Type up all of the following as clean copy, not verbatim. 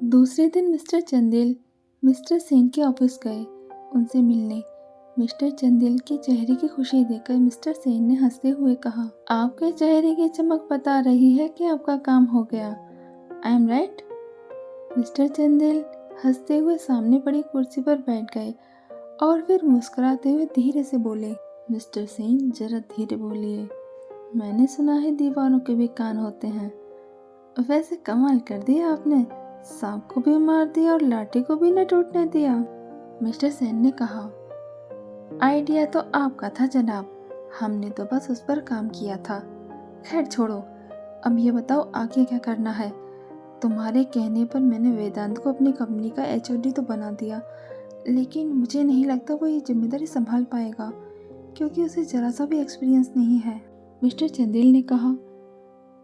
दूसरे दिन mister Chandel mister Sen के ऑफिस गए उनसे मिलने। मिस्टर चंदेल के चेहरे की खुशी देखकर मिस्टर सेन ने हंसते हुए कहा, आपके चेहरे की चमक बता रही है कि आपका काम हो गया। I am right? Mister Chandel हंसते हुए सामने पड़ी कुर्सी पर बैठ गए और फिर मुस्कुराते हुए धीरे से बोले, मिस्टर सेन जरा धीरे बोलिए, मैंने सुना है दीवारों के भी कान होते हैं। वैसे कमाल कर दिया आपने, सांप को भी मार दिया और लाठी को भी न टूटने दिया। मिस्टर सेन ने कहा, आइडिया तो आपका था जनाब, हमने तो बस उस पर काम किया था। खैर छोड़ो, अब ये बताओ आगे क्या करना है। तुम्हारे कहने पर मैंने वेदांत को अपनी कंपनी का एचओडी तो बना दिया, लेकिन मुझे नहीं लगता वो ये जिम्मेदारी संभाल पाएगा, क्योंकि उसे जरा सा भी एक्सपीरियंस नहीं है। मिस्टर चंदेल ने कहा,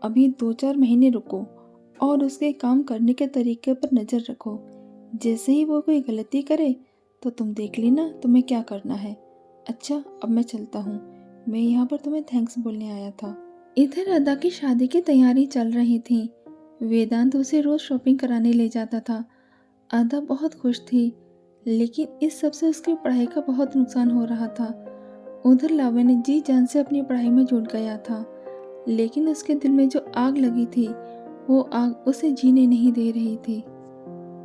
अभी 2-4 महीने रुको और उसके काम करने के तरीके पर नज़र रखो। जैसे ही वो कोई गलती करे तो तुम देख लेना तुम्हें क्या करना है। अच्छा, अब मैं चलता हूँ, मैं यहाँ पर तुम्हें थैंक्स बोलने आया था। इधर अदा की शादी की तैयारी चल रही थी। वेदांत उसे रोज़ शॉपिंग कराने ले जाता था। अदा बहुत खुश थी, लेकिन इस सब से उसकी पढ़ाई का बहुत नुकसान हो रहा था। उधर लावण्य जी जान से अपनी पढ़ाई में जुट गया था, लेकिन उसके दिल में जो आग लगी थी वो आग उसे जीने नहीं दे रही थी।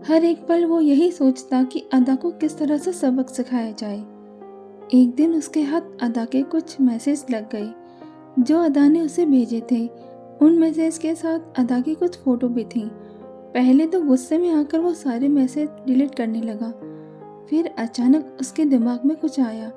हर एक पल वो यही सोचता कि अदा को किस तरह से सबक सिखाया जाए। एक दिन उसके हाथ अदा के कुछ मैसेज लग गए जो अदा ने उसे भेजे थे। उन मैसेज के साथ अदा की कुछ फोटो भी थी। पहले तो गुस्से में आकर वो सारे मैसेज डिलीट करने लगा, फिर अचानक उसके दिमाग में कुछ आया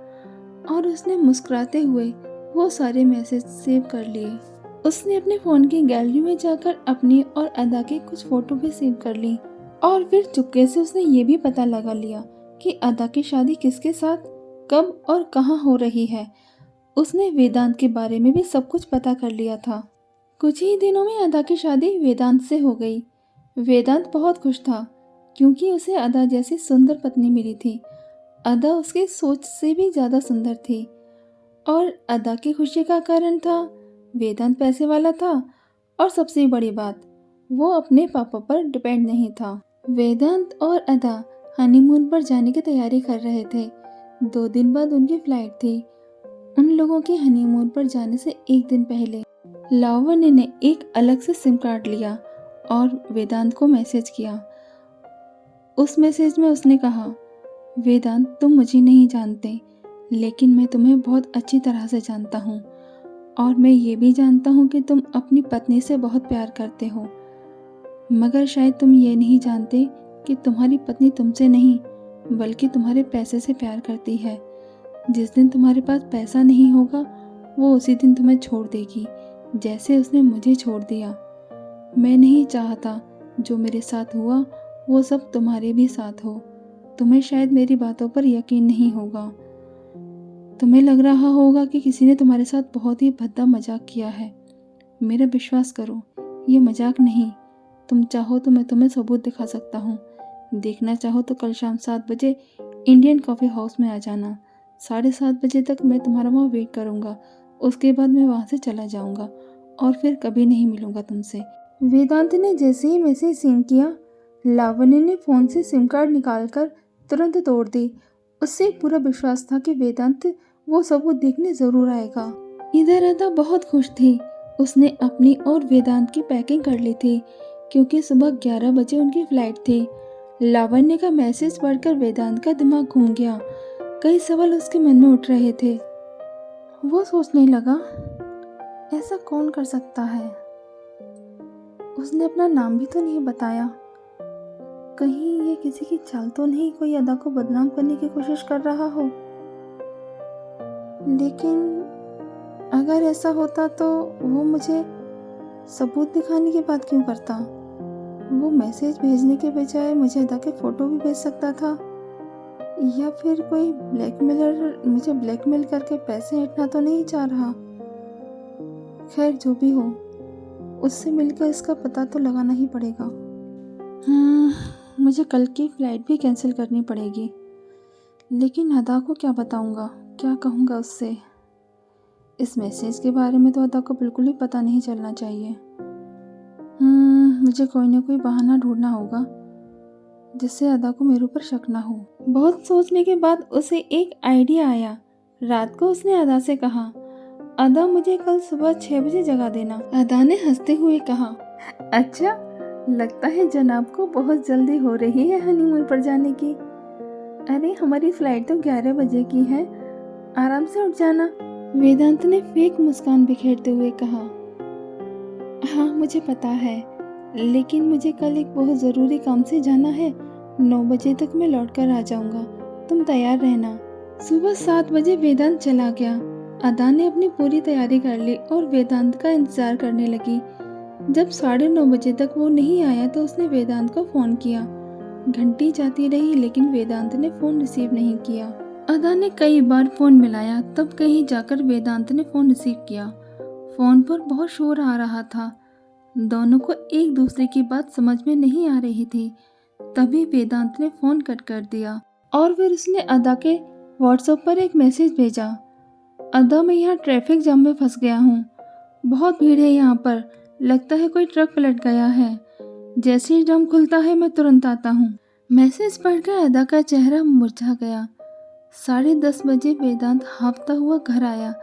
और उसने मुस्कुराते हुए वो सारे मैसेज सेव कर लिए। उसने अपने फ़ोन की गैलरी में जाकर अपनी और अदा की कुछ फ़ोटो भी सेव कर ली और फिर चुपके से उसने ये भी पता लगा लिया कि अदा की शादी किसके साथ, कब और कहाँ हो रही है। उसने वेदांत के बारे में भी सब कुछ पता कर लिया था। कुछ ही दिनों में अदा की शादी वेदांत से हो गई। वेदांत बहुत खुश था क्योंकि उसे अदा जैसी सुंदर पत्नी मिली थी। अदा उसकी सोच से भी ज़्यादा सुंदर थी और अदा की खुशी का कारण था वेदांत पैसे वाला था और सबसे बड़ी बात, वो अपने पापा पर डिपेंड नहीं था। वेदांत और अदा हनीमून पर जाने की तैयारी कर रहे थे। 2 दिन बाद उनकी फ्लाइट थी। उन लोगों के हनीमून पर जाने से एक दिन पहले लावण्य ने एक अलग से सिम कार्ड लिया और वेदांत को मैसेज किया। उस मैसेज में उसने कहा, वेदांत तुम मुझे नहीं जानते, लेकिन मैं तुम्हें बहुत अच्छी तरह से जानता हूँ और मैं ये भी जानता हूँ कि तुम अपनी पत्नी से बहुत प्यार करते हो, मगर शायद तुम ये नहीं जानते कि तुम्हारी पत्नी तुमसे नहीं बल्कि तुम्हारे पैसे से प्यार करती है। जिस दिन तुम्हारे पास पैसा नहीं होगा वो उसी दिन तुम्हें छोड़ देगी, जैसे उसने मुझे छोड़ दिया। मैं नहीं चाहता जो मेरे साथ हुआ वो सब तुम्हारे भी साथ हो। तुम्हें शायद मेरी बातों पर यकीन नहीं होगा। तुम्हें लग रहा होगा कि किसी ने तुम्हारे साथ बहुत ही भद्दा मजाक किया है। मेरा विश्वास करो, ये मजाक नहीं। तुम चाहो तो मैं तुम्हें सबूत दिखा सकता हूँ। देखना चाहो तो कल शाम 7 बजे इंडियन कॉफ़ी हाउस में आ जाना। 7:30 बजे तक मैं तुम्हारा वहाँ वेट करूँगा। उसके बाद मैं वहाँ से चला जाऊँगा और फिर कभी नहीं मिलूँगा तुमसे। वेदांत ने जैसे ही मैसेज सीन किया, लावण्य ने फ़ोन से सिम कार्ड निकालकर तुरंत तोड़ दी। उससे पूरा विश्वास था कि वेदांत वो सबूत देखने ज़रूर आएगा। इधर अदा बहुत खुश थी। उसने अपनी और वेदांत की पैकिंग कर ली थी क्योंकि सुबह 11 बजे उनकी फ्लाइट थी। लावण्य का मैसेज पढ़कर वेदांत का दिमाग घूम गया। कई सवाल उसके मन में उठ रहे थे। वो सोचने लगा, ऐसा कौन कर सकता है? उसने अपना नाम भी तो नहीं बताया। कहीं ये किसी की चाल तो नहीं, कोई अदा को बदनाम करने की कोशिश कर रहा हो? लेकिन अगर ऐसा होता तो वो मुझे सबूत दिखाने की बात क्यों करता? वो मैसेज भेजने के बजाय मुझे अदा के फ़ोटो भी भेज सकता था, या फिर कोई ब्लैकमेलर मुझे ब्लैकमेल करके पैसे हटना तो नहीं चाह रहा। खैर जो भी हो, उससे मिलकर इसका पता तो लगाना ही पड़ेगा। मुझे कल की फ़्लाइट भी कैंसिल करनी पड़ेगी, लेकिन अदा को क्या बताऊंगा, क्या कहूँगा उससे? इस मैसेज के बारे में तो अदा को बिल्कुल भी पता नहीं चलना चाहिए। मुझे कोई ना कोई बहाना ढूंढना होगा। जिससे अदा को मेरे ऊपर शक ना हो। बहुत सोचने के बाद उसे एक आइडिया आया। रात को उसने अदा से कहा, अदा मुझे कल सुबह 6 बजे जगा देना। अदा ने हंसते हुए कहा, अच्छा, लगता है जनाब को बहुत जल्दी हो रही है हनीमून पर जाने की। अरे हमारी फ्लाइट तो 11 बजे की है, आराम से उठ जाना। वेदांत ने फेक मुस्कान बिखेरते हुए कहा, हाँ मुझे पता है, लेकिन मुझे कल एक बहुत ज़रूरी काम से जाना है। 9 बजे तक मैं लौट कर आ जाऊंगा, तुम तैयार रहना। सुबह 7 बजे वेदांत चला गया। अदा ने अपनी पूरी तैयारी कर ली और वेदांत का इंतजार करने लगी। जब 9:30 बजे तक वो नहीं आया तो उसने वेदांत को फ़ोन किया। घंटी जाती रही लेकिन वेदांत ने फ़ोन रिसीव नहीं किया। अदा ने कई बार फ़ोन मिलाया, तब कहीं जाकर वेदांत ने फ़ोन रिसीव किया। फ़ोन पर बहुत शोर आ रहा था। दोनों को एक दूसरे की बात समझ में नहीं आ रही थी। तभी वेदांत ने फ़ोन कट कर दिया और फिर उसने अदा के व्हाट्सएप पर एक मैसेज भेजा, अदा मैं यहाँ ट्रैफिक जाम में फंस गया हूँ, बहुत भीड़ है यहाँ पर, लगता है कोई ट्रक पलट गया है। जैसे ही जाम खुलता है मैं तुरंत आता हूँ। मैसेज पढ़कर अदा का चेहरा मुरझा गया। 10:30 बजे वेदांत हाँफता हुआ घर आया।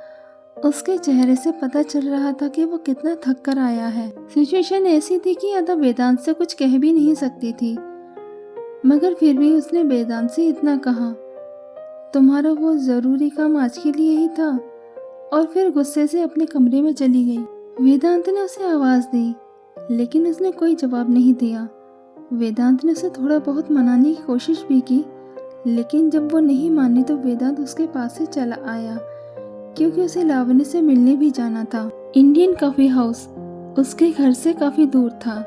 उसके चेहरे से पता चल रहा था कि वो कितना थक कर आया है। सिचुएशन ऐसी थी कि अदा वेदांत से कुछ कह भी नहीं सकती थी, मगर फिर भी उसने वेदांत से इतना कहा, तुम्हारा वो ज़रूरी काम आज के लिए ही था, और फिर गुस्से से अपने कमरे में चली गई। वेदांत ने उसे आवाज़ दी, लेकिन उसने कोई जवाब नहीं दिया। वेदांत ने उसे थोड़ा बहुत मनाने की कोशिश भी की, लेकिन जब वो नहीं मानी तो वेदांत उसके पास से चला आया, क्योंकि उसे लावण्य से मिलने भी जाना था। इंडियन कॉफ़ी हाउस उसके घर से काफ़ी दूर था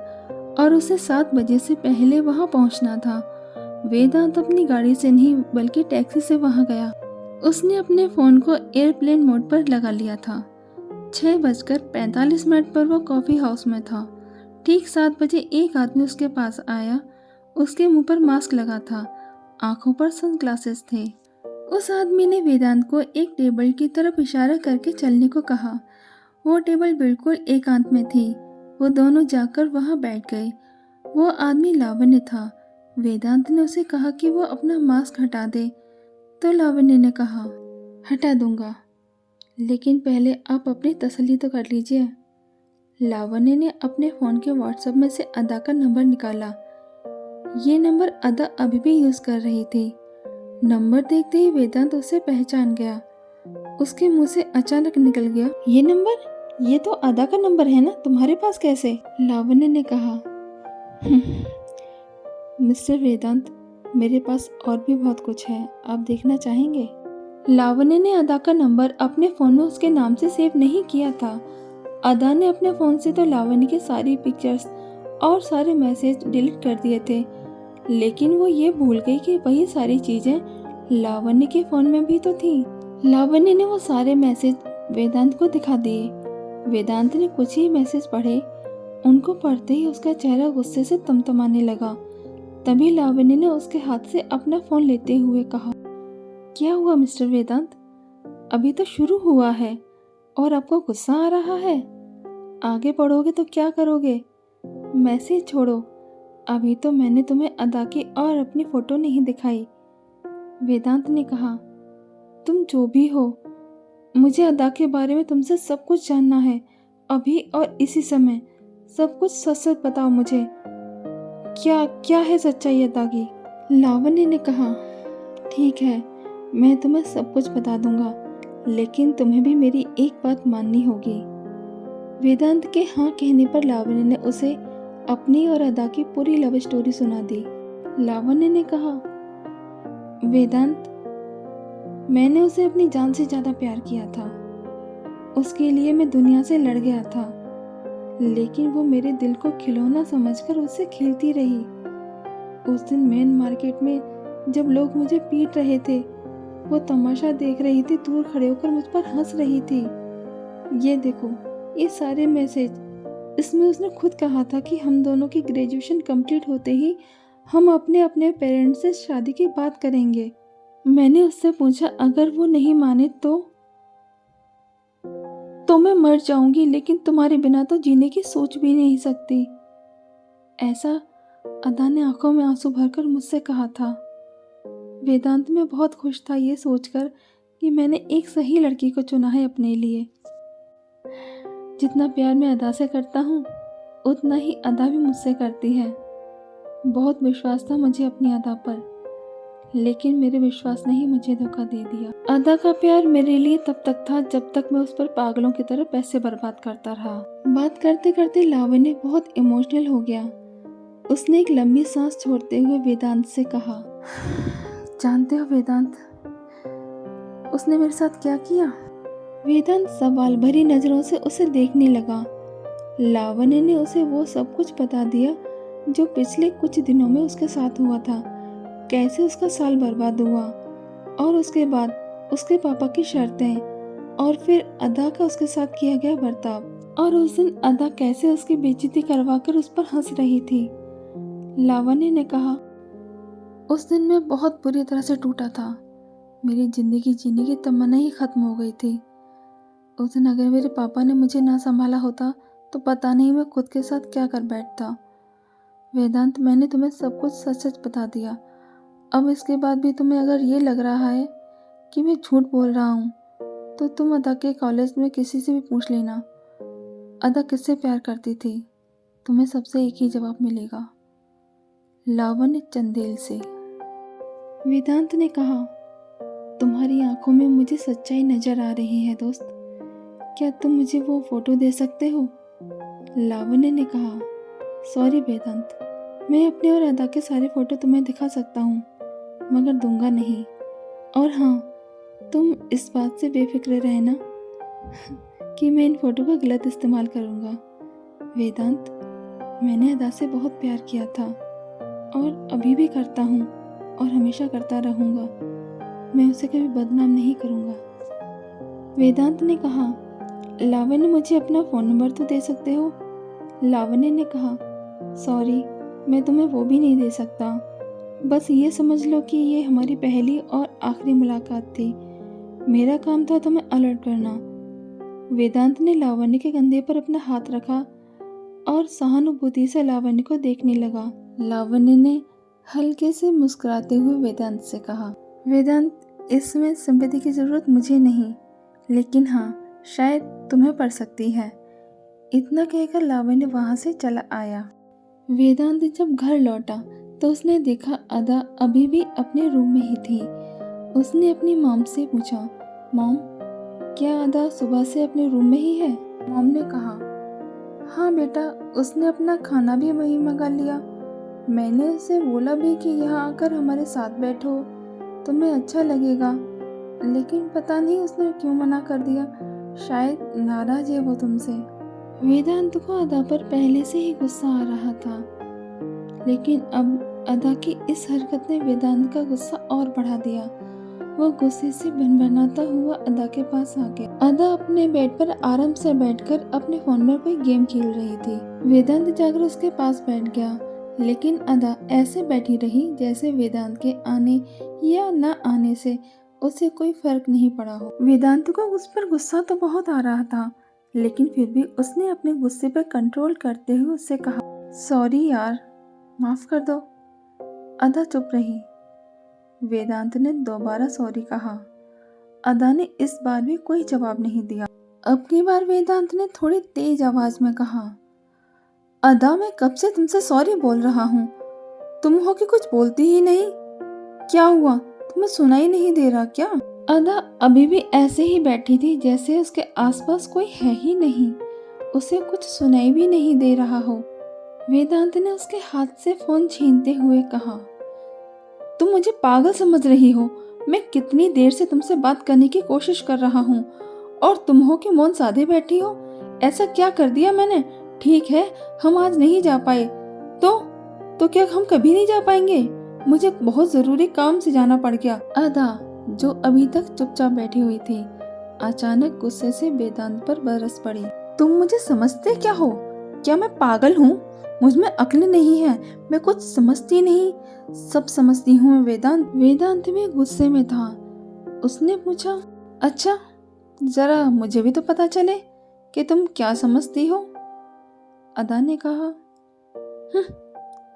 और उसे 7 बजे से पहले वहाँ पहुँचना था। वेदांत अपनी गाड़ी से नहीं बल्कि टैक्सी से वहाँ गया। उसने अपने फ़ोन को एयरप्लेन मोड पर लगा लिया था। 6:45 पर वो कॉफ़ी हाउस में था। ठीक 7 बजे एक आदमी उसके पास आया। उसके मुंह पर मास्क लगा था, आंखों पर सनग्लासेस थे। उस आदमी ने वेदांत को एक टेबल की तरफ इशारा करके चलने को कहा। वो टेबल बिल्कुल एकांत में थी। वो दोनों जाकर वहां बैठ गए। वो आदमी लावण्य था। वेदांत ने उसे कहा कि वो अपना मास्क हटा दे, तो लावण्य ने कहा, हटा दूंगा, लेकिन पहले आप अपनी तसल्ली तो कर लीजिए। लावण्य ने अपने फ़ोन के व्हाट्सएप में से अदा का नंबर निकाला। ये नंबर अदा अभी भी यूज़ कर रही थी। नंबर देखते ही वेदांत उसे पहचान गया। उसके मुंह से अचानक निकल गया, ये नंबर? ये तो अदा का नंबर है ना, तुम्हारे पास कैसे? लावण्य ने कहा, मिस्टर वेदांत, मेरे पास और भी बहुत कुछ है, आप देखना चाहेंगे? लावण्य ने अदा का नंबर अपने फ़ोन में उसके नाम से सेव नहीं किया था। अदा ने अपने फ़ोन से तो लावण्य की सारी पिक्चर्स और सारे मैसेज डिलीट कर दिए थे, लेकिन वो ये भूल गई कि वही सारी चीज़ें लावण्य के फ़ोन में भी तो थी। लावण्य ने वो सारे मैसेज वेदांत को दिखा दिए। वेदांत ने कुछ ही मैसेज पढ़े। उनको पढ़ते ही उसका चेहरा गुस्से से तमतमाने लगा। तभी लावण्य ने उसके हाथ से अपना फ़ोन लेते हुए कहा, क्या हुआ मिस्टर वेदांत? अभी तो शुरू हुआ है और आपको गुस्सा आ रहा है? आगे बढ़ोगे तो क्या करोगे? मैसेज छोड़ो, अभी तो मैंने तुम्हें अदा की और अपनी फ़ोटो नहीं दिखाई। वेदांत ने कहा, तुम जो भी हो, मुझे अदा के बारे में तुमसे सब कुछ जानना है, अभी और इसी समय। सब कुछ सच सच बताओ मुझे, क्या क्या है सच्चाई अदा की? लावण्य ने कहा, ठीक है, मैं तुम्हें सब कुछ बता दूंगा, लेकिन तुम्हें भी मेरी एक बात माननी होगी। वेदांत के हाँ कहने पर लावण्य ने उसे अपनी और अदा की पूरी लव स्टोरी सुना दी। लावण्य ने कहा, वेदांत, मैंने उसे अपनी जान से ज़्यादा प्यार किया था। उसके लिए मैं दुनिया से लड़ गया था, लेकिन वो मेरे दिल को खिलौना समझकर उससे खेलती रही। उस दिन मेन मार्केट में जब लोग मुझे पीट रहे थे, वो तमाशा देख रही थी, दूर खड़े होकर मुझ पर हंस रही थी। ये देखो, ये सारे मैसेज, इसमें उसने खुद कहा था कि हम दोनों की ग्रेजुएशन कंप्लीट होते ही हम अपने अपने पेरेंट्स से शादी की बात करेंगे। मैंने उससे पूछा, अगर वो नहीं माने तो मैं मर जाऊंगी, लेकिन तुम्हारे बिना तो जीने की सोच भी नहीं सकती। ऐसा अदा ने आंखों में आंसू भरकर मुझसे कहा था। वेदांत में बहुत खुश था ये सोचकर कि मैंने एक सही लड़की को चुना है अपने लिए। जितना प्यार मैं अदा से करता हूँ उतना ही अदा भी मुझसे करती है। बहुत विश्वास था मुझे अपनी अदा पर, लेकिन मेरे विश्वास ने ही मुझे धोखा दे दिया। अदा का प्यार मेरे लिए तब तक था जब तक मैं उस पर पागलों की तरह पैसे बर्बाद करता रहा। बात करते करते लावण्य बहुत इमोशनल हो गया। उसने एक लंबी सांस छोड़ते हुए वेदांत से कहा, जानते हो वेदांत, उसने मेरे साथ क्या किया? वेदांत सवाल भरी नजरों से उसे देखने लगा। लावण्य ने उसे वो सब कुछ बता दिया जो पिछले कुछ दिनों में उसके साथ हुआ था, कैसे उसका साल बर्बाद हुआ और उसके बाद उसके पापा की शर्तें और फिर अदा का उसके साथ किया गया बर्ताव, और उस दिन अदा कैसे उसकी बेइज्जती करवाकर उस पर हंस रही थी। लावण्य ने कहा, उस दिन मैं बहुत बुरी तरह से टूटा था। मेरी जिंदगी जीने की तमन्ना ही खत्म हो गई थी। उस दिन अगर मेरे पापा ने मुझे ना संभाला होता तो पता नहीं मैं खुद के साथ क्या कर बैठता। वेदांत, मैंने तुम्हें सब कुछ सच सच बता दिया। अब इसके बाद भी तुम्हें अगर ये लग रहा है कि मैं झूठ बोल रहा हूँ तो तुम अदा के कॉलेज में किसी से भी पूछ लेना, अदा किससे प्यार करती थी, तुम्हें सबसे एक ही जवाब मिलेगा, लावण्य चंदेल से। वेदांत ने कहा, तुम्हारी आंखों में मुझे सच्चाई नजर आ रही है दोस्त, क्या तुम मुझे वो फोटो दे सकते हो? लावण्य ने कहा, सॉरी वेदांत, मैं अपने और अदा के सारे फोटो तुम्हें दिखा सकता हूँ मगर दूंगा नहीं। और हाँ, तुम इस बात से बेफिक्र रहना कि मैं इन फोटो का गलत इस्तेमाल करूँगा। वेदांत, मैंने अदा से बहुत प्यार किया था और अभी भी करता हूँ और हमेशा करता रहूँगा। मैं उसे कभी बदनाम नहीं करूँगा। वेदांत ने कहा, लावण्य, मुझे अपना फ़ोन नंबर तो दे सकते हो? लावण्य ने कहा, सॉरी, मैं तुम्हें वो भी नहीं दे सकता। बस ये समझ लो कि ये हमारी पहली और आखिरी मुलाकात थी। मेरा काम था तुम्हें अलर्ट करना। वेदांत ने लावण्य के कंधे पर अपना हाथ रखा और सहानुभूति से लावण्य को देखने लगा। लावण्य ने हल्के से मुस्कुराते हुए वेदांत से कहा, वेदांत, इसमें सिंपैथी की जरूरत मुझे नहीं, लेकिन हाँ, शायद तुम्हें पड़ सकती है। इतना कहकर लावण्य वहां से चला आया। वेदांत जब घर लौटा तो उसने देखा अदा अभी भी अपने रूम में ही थी। उसने अपनी मॉम से पूछा, मॉम, क्या अदा सुबह से अपने रूम में ही है? मॉम ने कहा, हाँ बेटा, उसने अपना खाना भी वहीं मंगा लिया। मैंने उसे बोला भी कि यहाँ आकर हमारे साथ बैठो, तुम्हें अच्छा लगेगा, लेकिन पता नहीं उसने क्यों मना कर दिया। शायद नाराज है वो तुमसे। वेदांत को अदा पर पहले से ही गुस्सा आ रहा था, लेकिन अब अदा की इस हरकत ने वेदांत का गुस्सा और बढ़ा दिया। वो गुस्से से भनभनाता हुआ अदा के पास आ गया। अदा अपने बेड पर आराम से बैठकर अपने फोन में कोई गेम खेल रही थी। वेदांत जाकर उसके पास बैठ गया, लेकिन अदा ऐसे बैठी रही जैसे वेदांत के आने या न आने से उसे कोई फर्क नहीं पड़ा हो। वेदांत को उस पर गुस्सा तो बहुत आ रहा था, लेकिन फिर भी उसने अपने गुस्से पर कंट्रोल करते हुए उससे कहा, सॉरी यार, माफ कर दो। अदा चुप रही। वेदांत ने दोबारा सॉरी कहा। अदा ने इस बार भी कोई जवाब नहीं दिया। अब की बार वेदांत ने थोड़ी तेज आवाज में कहा, अदा, मैं कब से तुमसे सॉरी बोल रहा हूँ, तुम हो कि कुछ बोलती ही नहीं। क्या हुआ, तुम्हें सुनाई नहीं दे रहा क्या? अदा अभी भी ऐसे ही बैठी थी जैसे उसके आसपास कोई है ही नहीं, उसे कुछ सुनाई भी नहीं दे रहा हो। वेदांत ने उसके हाथ से फोन छीनते हुए कहा, तुम मुझे पागल समझ रही हो? मैं कितनी देर से तुमसे बात करने की कोशिश कर रहा हूँ और तुम हो कि मौन साधे बैठी हो। ऐसा क्या कर दिया मैंने? ठीक है, हम आज नहीं जा पाए तो क्या हम कभी नहीं जा पाएंगे? मुझे बहुत जरूरी काम से जाना पड़ गया। अदा, जो अभी तक चुपचाप बैठी हुई थी, अचानक गुस्से से वेदांत पर बरस पड़ी। तुम मुझे समझते क्या हो? क्या मैं पागल हूँ? मुझ में अक्ल नहीं है, मैं कुछ समझती नहीं। सब समझती हूँ मैं वेदांत। वेदांत भी गुस्से में था। उसने पूछा, अच्छा, जरा मुझे भी तो पता चले कि तुम क्या समझती हो। अदा ने कहा,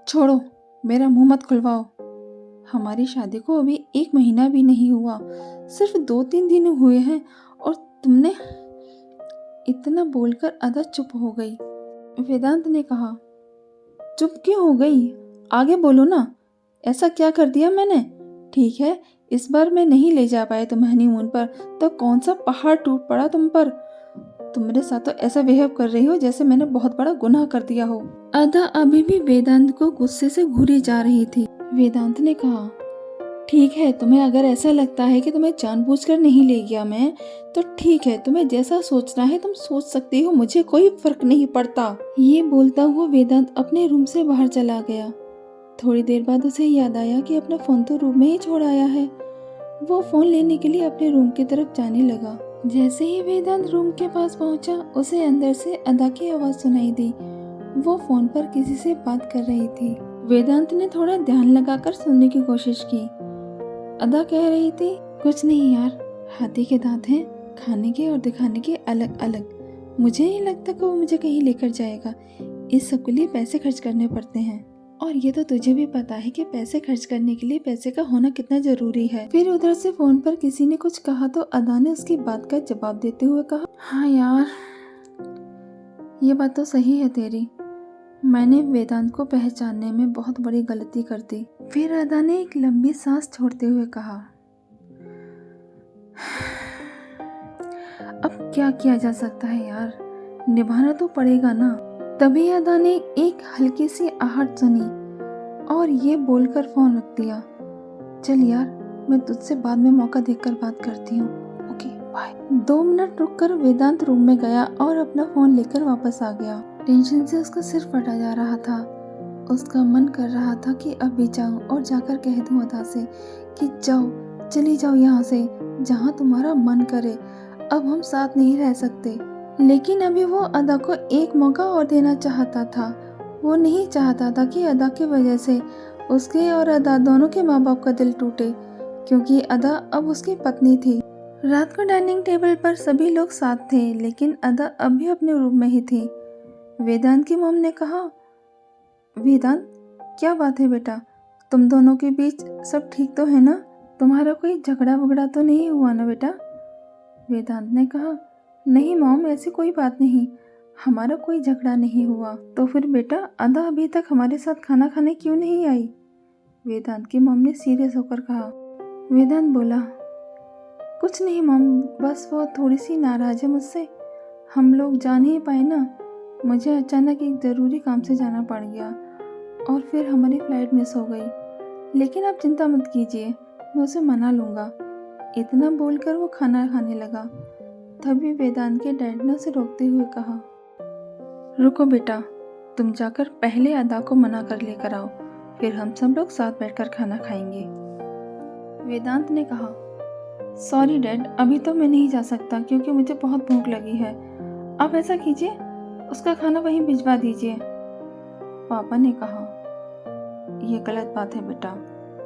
छोड़ो, मेरा मुंह मत खुलवाओ। हमारी शादी को अभी 1 महीना भी नहीं हुआ, सिर्फ 2-3 दिन हुए हैं और तुमने। इतना बोलकर अदा चुप हो गई। वेदांत ने कहा, चुप क्यों हो गई? आगे बोलो ना, ऐसा क्या कर दिया मैंने? ठीक है, इस बार मैं नहीं ले जा पाया तुम्हें हनीमून पर, तो कौन सा पहाड़ टूट पड़ा तुम पर? तुम मेरे साथ तो ऐसा बिहेव कर रही हो जैसे मैंने बहुत बड़ा गुनाह कर दिया हो। अदा अभी भी वेदांत को गुस्से से घूरी जा रही थी। वेदांत ने कहा, ठीक है, तुम्हें अगर ऐसा लगता है कि तुम्हें जानबूझकर नहीं ले गया मैं, तो ठीक है, तुम्हें जैसा सोचना है तुम सोच सकती हो, मुझे कोई फर्क नहीं पड़ता। ये बोलता हुआ वेदांत अपने रूम से बाहर चला गया। थोड़ी देर बाद उसे याद आया कि अपना फोन तो रूम में ही छोड़ आया है। वो फोन लेने के लिए अपने रूम की तरफ जाने लगा। जैसे ही वेदांत रूम के पास पहुंचा, उसे अंदर से अदा की आवाज सुनाई दी। वो फोन पर किसी से बात कर रही थी। वेदांत ने थोड़ा ध्यान लगाकर सुनने की कोशिश की। अदा कह रही थी, कुछ नहीं यार, हाथी के दांत हैं, खाने के और दिखाने के अलग अलग। मुझे नहीं लगता कि वो मुझे कहीं लेकर जाएगा। इस सब के लिए पैसे खर्च करने पड़ते हैं, और ये तो तुझे भी पता है कि पैसे खर्च करने के लिए पैसे का होना कितना जरूरी है। फिर उधर से फोन पर किसी ने कुछ कहा तो अदा ने उसकी बात का जवाब देते हुए कहा, हाँ यार, ये बात तो सही है तेरी। मैंने वेदांत को पहचानने में बहुत बड़ी गलती कर दी। फिर अदा ने एक लंबी सांस छोड़ते हुए कहा, अब क्या किया जा सकता है यार, निभाना तो पड़ेगा ना। तभी अदा ने एक हल्की सी आहट सुनी और ये बोलकर फोन रख दिया। चल यार, मैं तुझसे बाद में मौका देखकर बात करती हूँ, ओके बाय। 2 मिनट रुककर वेदांत रूम में गया और अपना फोन लेकर वापस आ गया। टेंशन से उसका सिर फटा जा रहा था। उसका मन कर रहा था कि अभी जाऊं और जाकर कह दूं अदा से कि जाओ, चली जाओ यहाँ से, जहाँ तुम्हारा मन करे, अब हम साथ नहीं रह सकते। लेकिन अभी वो अदा को एक मौका और देना चाहता था। वो नहीं चाहता था कि अदा की वजह से उसके और अदा दोनों के माँ बाप का दिल टूटे, क्योंकि अदा अब उसकी पत्नी थी। रात को डाइनिंग टेबल पर सभी लोग साथ थे, लेकिन अदा अब भी अपने रूम में ही थी। वेदांत की मॉम ने कहा, वेदांत, क्या बात है बेटा, तुम दोनों के बीच सब ठीक तो है ना? तुम्हारा कोई झगड़ा वगड़ा तो नहीं हुआ ना बेटा? वेदांत ने कहा, नहीं मॉम, ऐसी कोई बात नहीं, हमारा कोई झगड़ा नहीं हुआ। तो फिर बेटा अदा अभी तक हमारे साथ खाना खाने क्यों नहीं आई? वेदांत की मॉम ने सीरियस होकर कहा। वेदांत बोला, कुछ नहीं मॉम, बस वो थोड़ी सी नाराज है मुझसे। हम लोग जा नहीं पाए ना, मुझे अचानक एक ज़रूरी काम से जाना पड़ गया और फिर हमारी फ्लाइट मिस हो गई। लेकिन आप चिंता मत कीजिए, मैं उसे मना लूँगा। इतना बोलकर वो खाना खाने लगा। तभी वेदांत के डैड ने उसे रोकते हुए कहा, रुको बेटा, तुम जाकर पहले अदा को मना कर लेकर आओ, फिर हम सब लोग साथ बैठकर खाना खाएंगे। वेदांत ने कहा, सॉरी डैड, अभी तो मैं नहीं जा सकता क्योंकि मुझे बहुत भूख लगी है। आप ऐसा कीजिए, उसका खाना वहीं भिजवा दीजिए। पापा ने कहा, यह गलत बात है बेटा,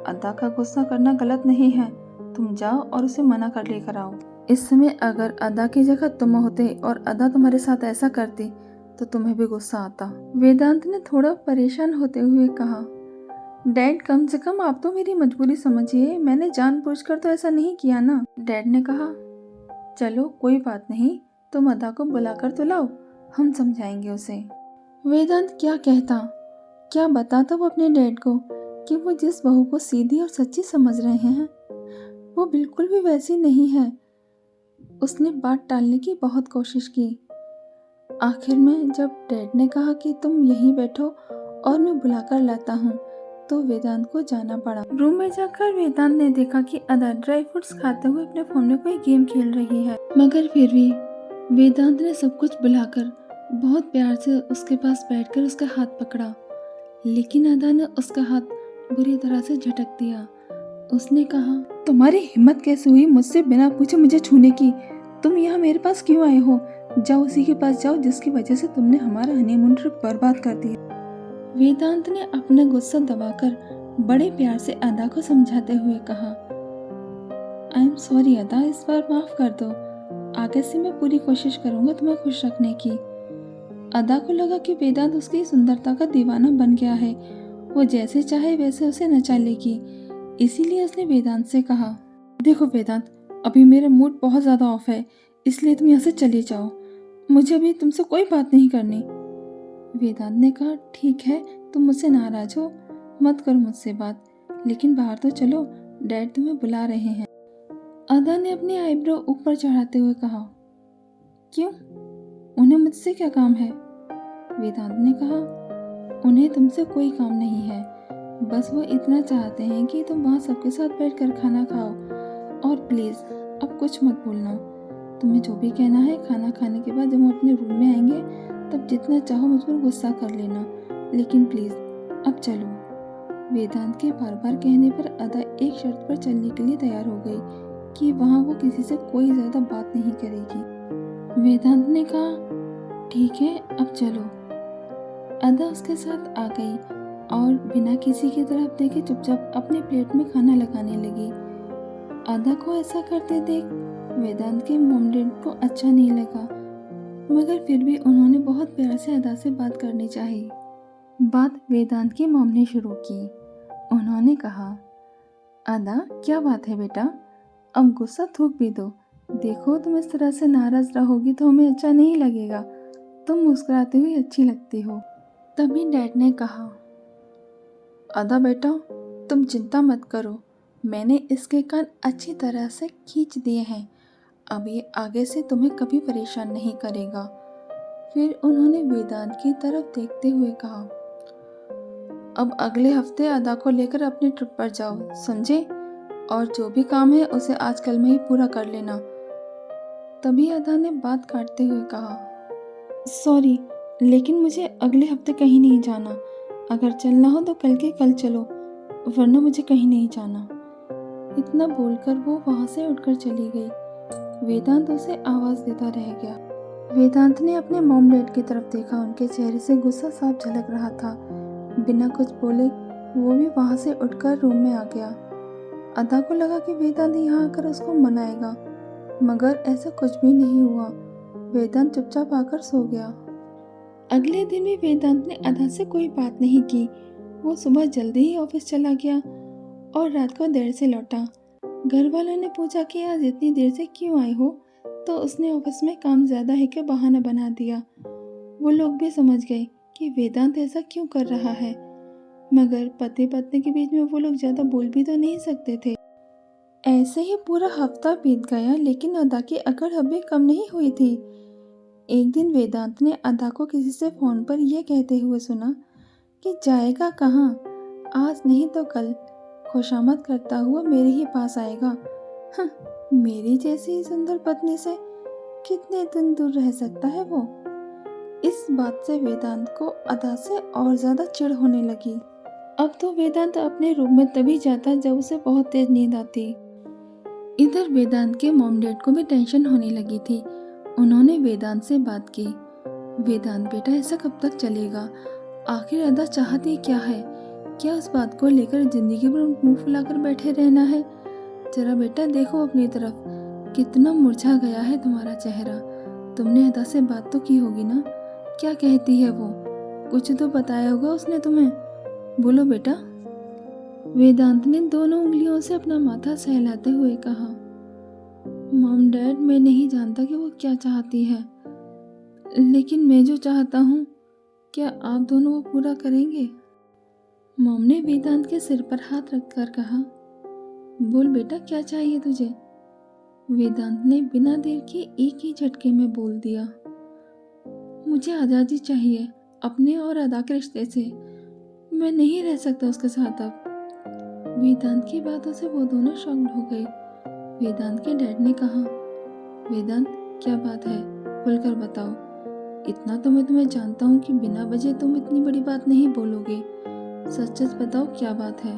अदा का गुस्सा करना गलत नहीं है। तुम जाओ और उसे मना कर लेकर आओ। इस समय अगर अदा की जगह तुम होते और अदा तुम्हारे साथ ऐसा करती तो तुम्हें भी गुस्सा आता। वेदांत ने थोड़ा परेशान होते हुए कहा, डैड, कम से कम आप तो मेरी मजबूरी समझिए, मैंने जानबूझकर तो ऐसा नहीं किया ना। डैड ने कहा, चलो कोई बात नहीं, तुम अदा को बुलाकर तो लाओ, हम समझाएंगे उसे। वेदांत क्या कहता, क्या बताता वो अपने डैड को कि वो जिस बहू को सीधी और सच्ची समझ रहे हैं वो बिल्कुल भी वैसी नहीं है। उसने बात टालने की बहुत कोशिश की। आखिर में जब डैड ने कहा कि तुम यहीं बैठो और मैं बुलाकर लाता हूँ, तो वेदांत को जाना पड़ा। रूम में जाकर वेदांत ने देखा कि अदा ड्राई फ्रूट्स खाते हुए अपने फोन में कोई गेम खेल रही है। मगर फिर भी वेदांत ने सब कुछ बुलाकर बहुत प्यार से उसके पास बैठकर उसका हाथ पकड़ा, लेकिन अदा ने उसका हाथ बुरी तरह से झटक दिया। उसने कहा, तुम्हारी हिम्मत कैसे हुई मुझसे बिना पूछे मुझे छूने की? तुम यहाँ मेरे पास क्यों आए हो? जाओ उसी के पास जाओ जिसकी वजह से तुमने हमारा हनीमून ट्रिप बर्बाद कर दिया। वेदांत ने अपना गुस्सा दबाकर बड़े प्यार से अदा को समझाते हुए कहा, आई एम सॉरी अदा, इस बार माफ कर दो। आगे से मैं पूरी कोशिश करूंगा तुम्हें खुश रखने की। अदा को लगा कि वेदांत उसकी सुंदरता का दीवाना बन गया है। वो जैसे चाहे वैसे उसे नचा लेगी। इसीलिए उसने वेदांत से कहा, देखो वेदांत, अभी मेरा मूड बहुत ज़्यादा ऑफ है, इसलिए तुम यहाँ से चले जाओ। मुझे अभी तुमसे कोई बात नहीं करनी। वेदांत ने कहा, ठीक है, तुम मुझसे नाराज हो, मत करो मुझसे बात, लेकिन बाहर तो चलो, डैड तुम्हें बुला रहे हैं। अदा ने अपनी आईब्रो ऊपर चढ़ाते हुए कहा, क्यों, उन्हें मुझसे क्या काम है? वेदांत ने कहा, उन्हें तुमसे कोई काम नहीं है, बस वो इतना चाहते हैं कि तुम वहाँ सबके साथ बैठकर खाना खाओ। और प्लीज़ अब कुछ मत बोलना, तुम्हें जो भी कहना है खाना खाने के बाद जब हम अपने रूम में आएंगे तब जितना चाहो मुझ पर गुस्सा कर लेना, लेकिन प्लीज़ अब चलो। वेदांत के बार बार कहने पर अदा एक शर्त पर चलने के लिए तैयार हो गई कि वहाँ वो किसी से कोई ज़्यादा बात नहीं करेगी। वेदांत ने कहा, ठीक है, अब चलो। अदा उसके साथ आ गई और बिना किसी की तरफ देखे चुपचाप अपने प्लेट में खाना लगाने लगी। अदा को ऐसा करते देख वेदांत के मॉम डैड को अच्छा नहीं लगा, मगर फिर भी उन्होंने बहुत प्यार से अदा से बात करनी चाहिए। बात वेदांत की मॉम ने शुरू की। उन्होंने कहा, अदा क्या बात है बेटा, अब गुस्सा थूक भी दो। देखो तुम इस तरह से नाराज रहोगी तो हमें अच्छा नहीं लगेगा, तुम मुस्कुराती हुई अच्छी लगती हो। तभी डैड ने कहा, अदा बेटा तुम चिंता मत करो, मैंने इसके कान अच्छी तरह से खींच दिए हैं, अब ये आगे से तुम्हें कभी परेशान नहीं करेगा। फिर उन्होंने वेदांत की तरफ देखते हुए कहा, अब अगले हफ्ते अदा को लेकर अपनी ट्रिप पर जाओ, समझे? और जो भी काम है उसे आज कल में ही पूरा कर लेना। तभी अदा ने बात काटते हुए कहा, सॉरी, लेकिन मुझे अगले हफ्ते कहीं नहीं जाना, अगर चलना हो तो कल के कल चलो, वरना मुझे कहीं नहीं जाना। इतना बोलकर वो वहाँ से उठकर चली गई। वेदांत उसे आवाज़ देता रह गया। वेदांत ने अपने मॉम डैड की तरफ देखा, उनके चेहरे से गुस्सा साफ झलक रहा था। बिना कुछ बोले वो भी वहाँ से उठकर रूम में आ गया। अदा को लगा कि वेदांत यहाँ आकर उसको मनाएगा, मगर ऐसा कुछ भी नहीं हुआ। वेदांत चुपचाप आकर सो गया। अगले दिन भी वेदांत ने अदा से कोई बात नहीं की। वो सुबह जल्दी ही ऑफिस चला गया और रात को देर से लौटा। घर वालों ने पूछा कि आज इतनी देर से क्यों आए हो, तो उसने ऑफिस में काम ज़्यादा है का बहाना बना दिया। वो लोग भी समझ गए कि वेदांत ऐसा क्यों कर रहा है, मगर पति पत्नी के बीच में वो लोग ज़्यादा बोल भी तो नहीं सकते थे। ऐसे ही पूरा हफ्ता बीत गया, लेकिन अदा की अकड़ अभी कम नहीं हुई थी। एक दिन वेदांत ने अदा को किसी से फ़ोन पर यह कहते हुए सुना कि जाएगा कहाँ, आज नहीं तो कल खुशामद करता हुआ मेरे ही पास आएगा। हाँ, मेरी जैसी सुंदर पत्नी से कितने दिन दूर रह सकता है वो। इस बात से वेदांत को अदा से और ज़्यादा चिढ़ होने लगी। अब तो वेदांत अपने रूम में तभी जाता जब उसे बहुत तेज नींद आती। इधर वेदांत के मॉम डैड को भी टेंशन होने लगी थी। उन्होंने वेदांत से बात की, वेदांत बेटा ऐसा कब तक चलेगा, आखिर अदा चाहती क्या है, क्या उस बात को लेकर जिंदगी भर मुंह फुलाकर बैठे रहना है? जरा बेटा देखो अपनी तरफ, कितना मुरझा गया है तुम्हारा चेहरा। तुमने अदा से बात तो की होगी ना, क्या कहती है वो, कुछ तो बताया होगा उसने तुम्हें, बोलो बेटा। वेदांत ने दोनों उंगलियों से अपना माथा सहलाते हुए कहा, मॉम डैड मैं नहीं जानता कि वो क्या चाहती है, लेकिन मैं जो चाहता हूँ क्या आप दोनों वो पूरा करेंगे? मॉम ने वेदांत के सिर पर हाथ रखकर कहा, बोल बेटा क्या चाहिए तुझे? वेदांत ने बिना देर के एक ही झटके में बोल दिया, मुझे आज़ादी चाहिए अपने और अदा के रिश्ते से, मैं नहीं रह सकता उसके साथ अब। वेदांत की बातों से वो दोनों शॉक्ड हो गए। वेदांत के डैड ने कहा, वेदांत क्या बात है, खुलकर बताओ, इतना तो मैं तुम्हें जानता हूँ कि बिना वजह तुम इतनी बड़ी बात नहीं बोलोगे, सच सच बताओ क्या बात है।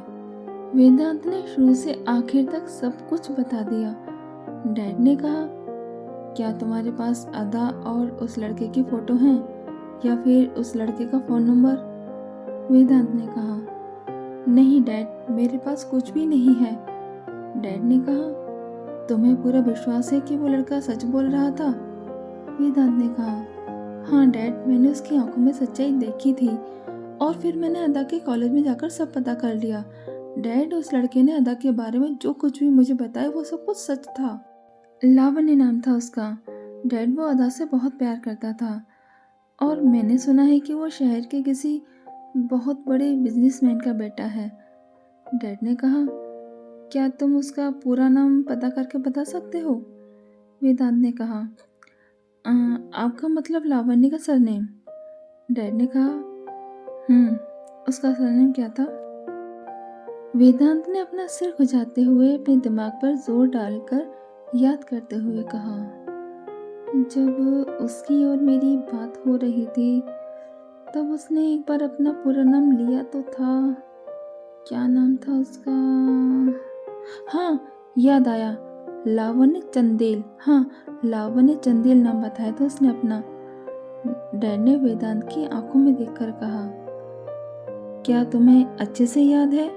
वेदांत ने शुरू से आखिर तक सब कुछ बता दिया। डैड ने कहा, क्या तुम्हारे पास अदा और उस लड़के की फ़ोटो हैं या फिर उस लड़के का फ़ोन नंबर? वेदांत ने कहा, नहीं डैड, मेरे पास कुछ भी नहीं है। डैड ने कहा, तुम्हें पूरा विश्वास है कि वो लड़का सच बोल रहा था? वेदांत ने कहा, हाँ डैड, मैंने उसकी आंखों में सच्चाई देखी थी और फिर मैंने अदा के कॉलेज में जाकर सब पता कर लिया। डैड, उस लड़के ने अदा के बारे में जो कुछ भी मुझे बताया वो सब कुछ सच था। लावण्य नाम था उसका। डैड, वो अदा से बहुत प्यार करता था और मैंने सुना है कि वो शहर के किसी बहुत बड़े बिजनेसमैन का बेटा है। डैड ने कहा, क्या तुम उसका पूरा नाम पता करके बता सकते हो? वेदांत ने कहा, आपका मतलब लावण्य का सरनेम? डैड ने कहा, उसका सरनेम क्या था? वेदांत ने अपना सिर खुजाते हुए अपने दिमाग पर जोर डालकर याद करते हुए कहा, जब उसकी और मेरी बात हो रही थी तब उसने एक बार अपना पूरा नाम लिया तो था। क्या नाम था उसका? हाँ, याद आया, लावण्य चंदेल। हाँ, लावण्य चंदेल नाम बताया था उसने अपना। डैड ने वेदांत की आंखों में देखकर कहा, क्या तुम्हें अच्छे से याद है?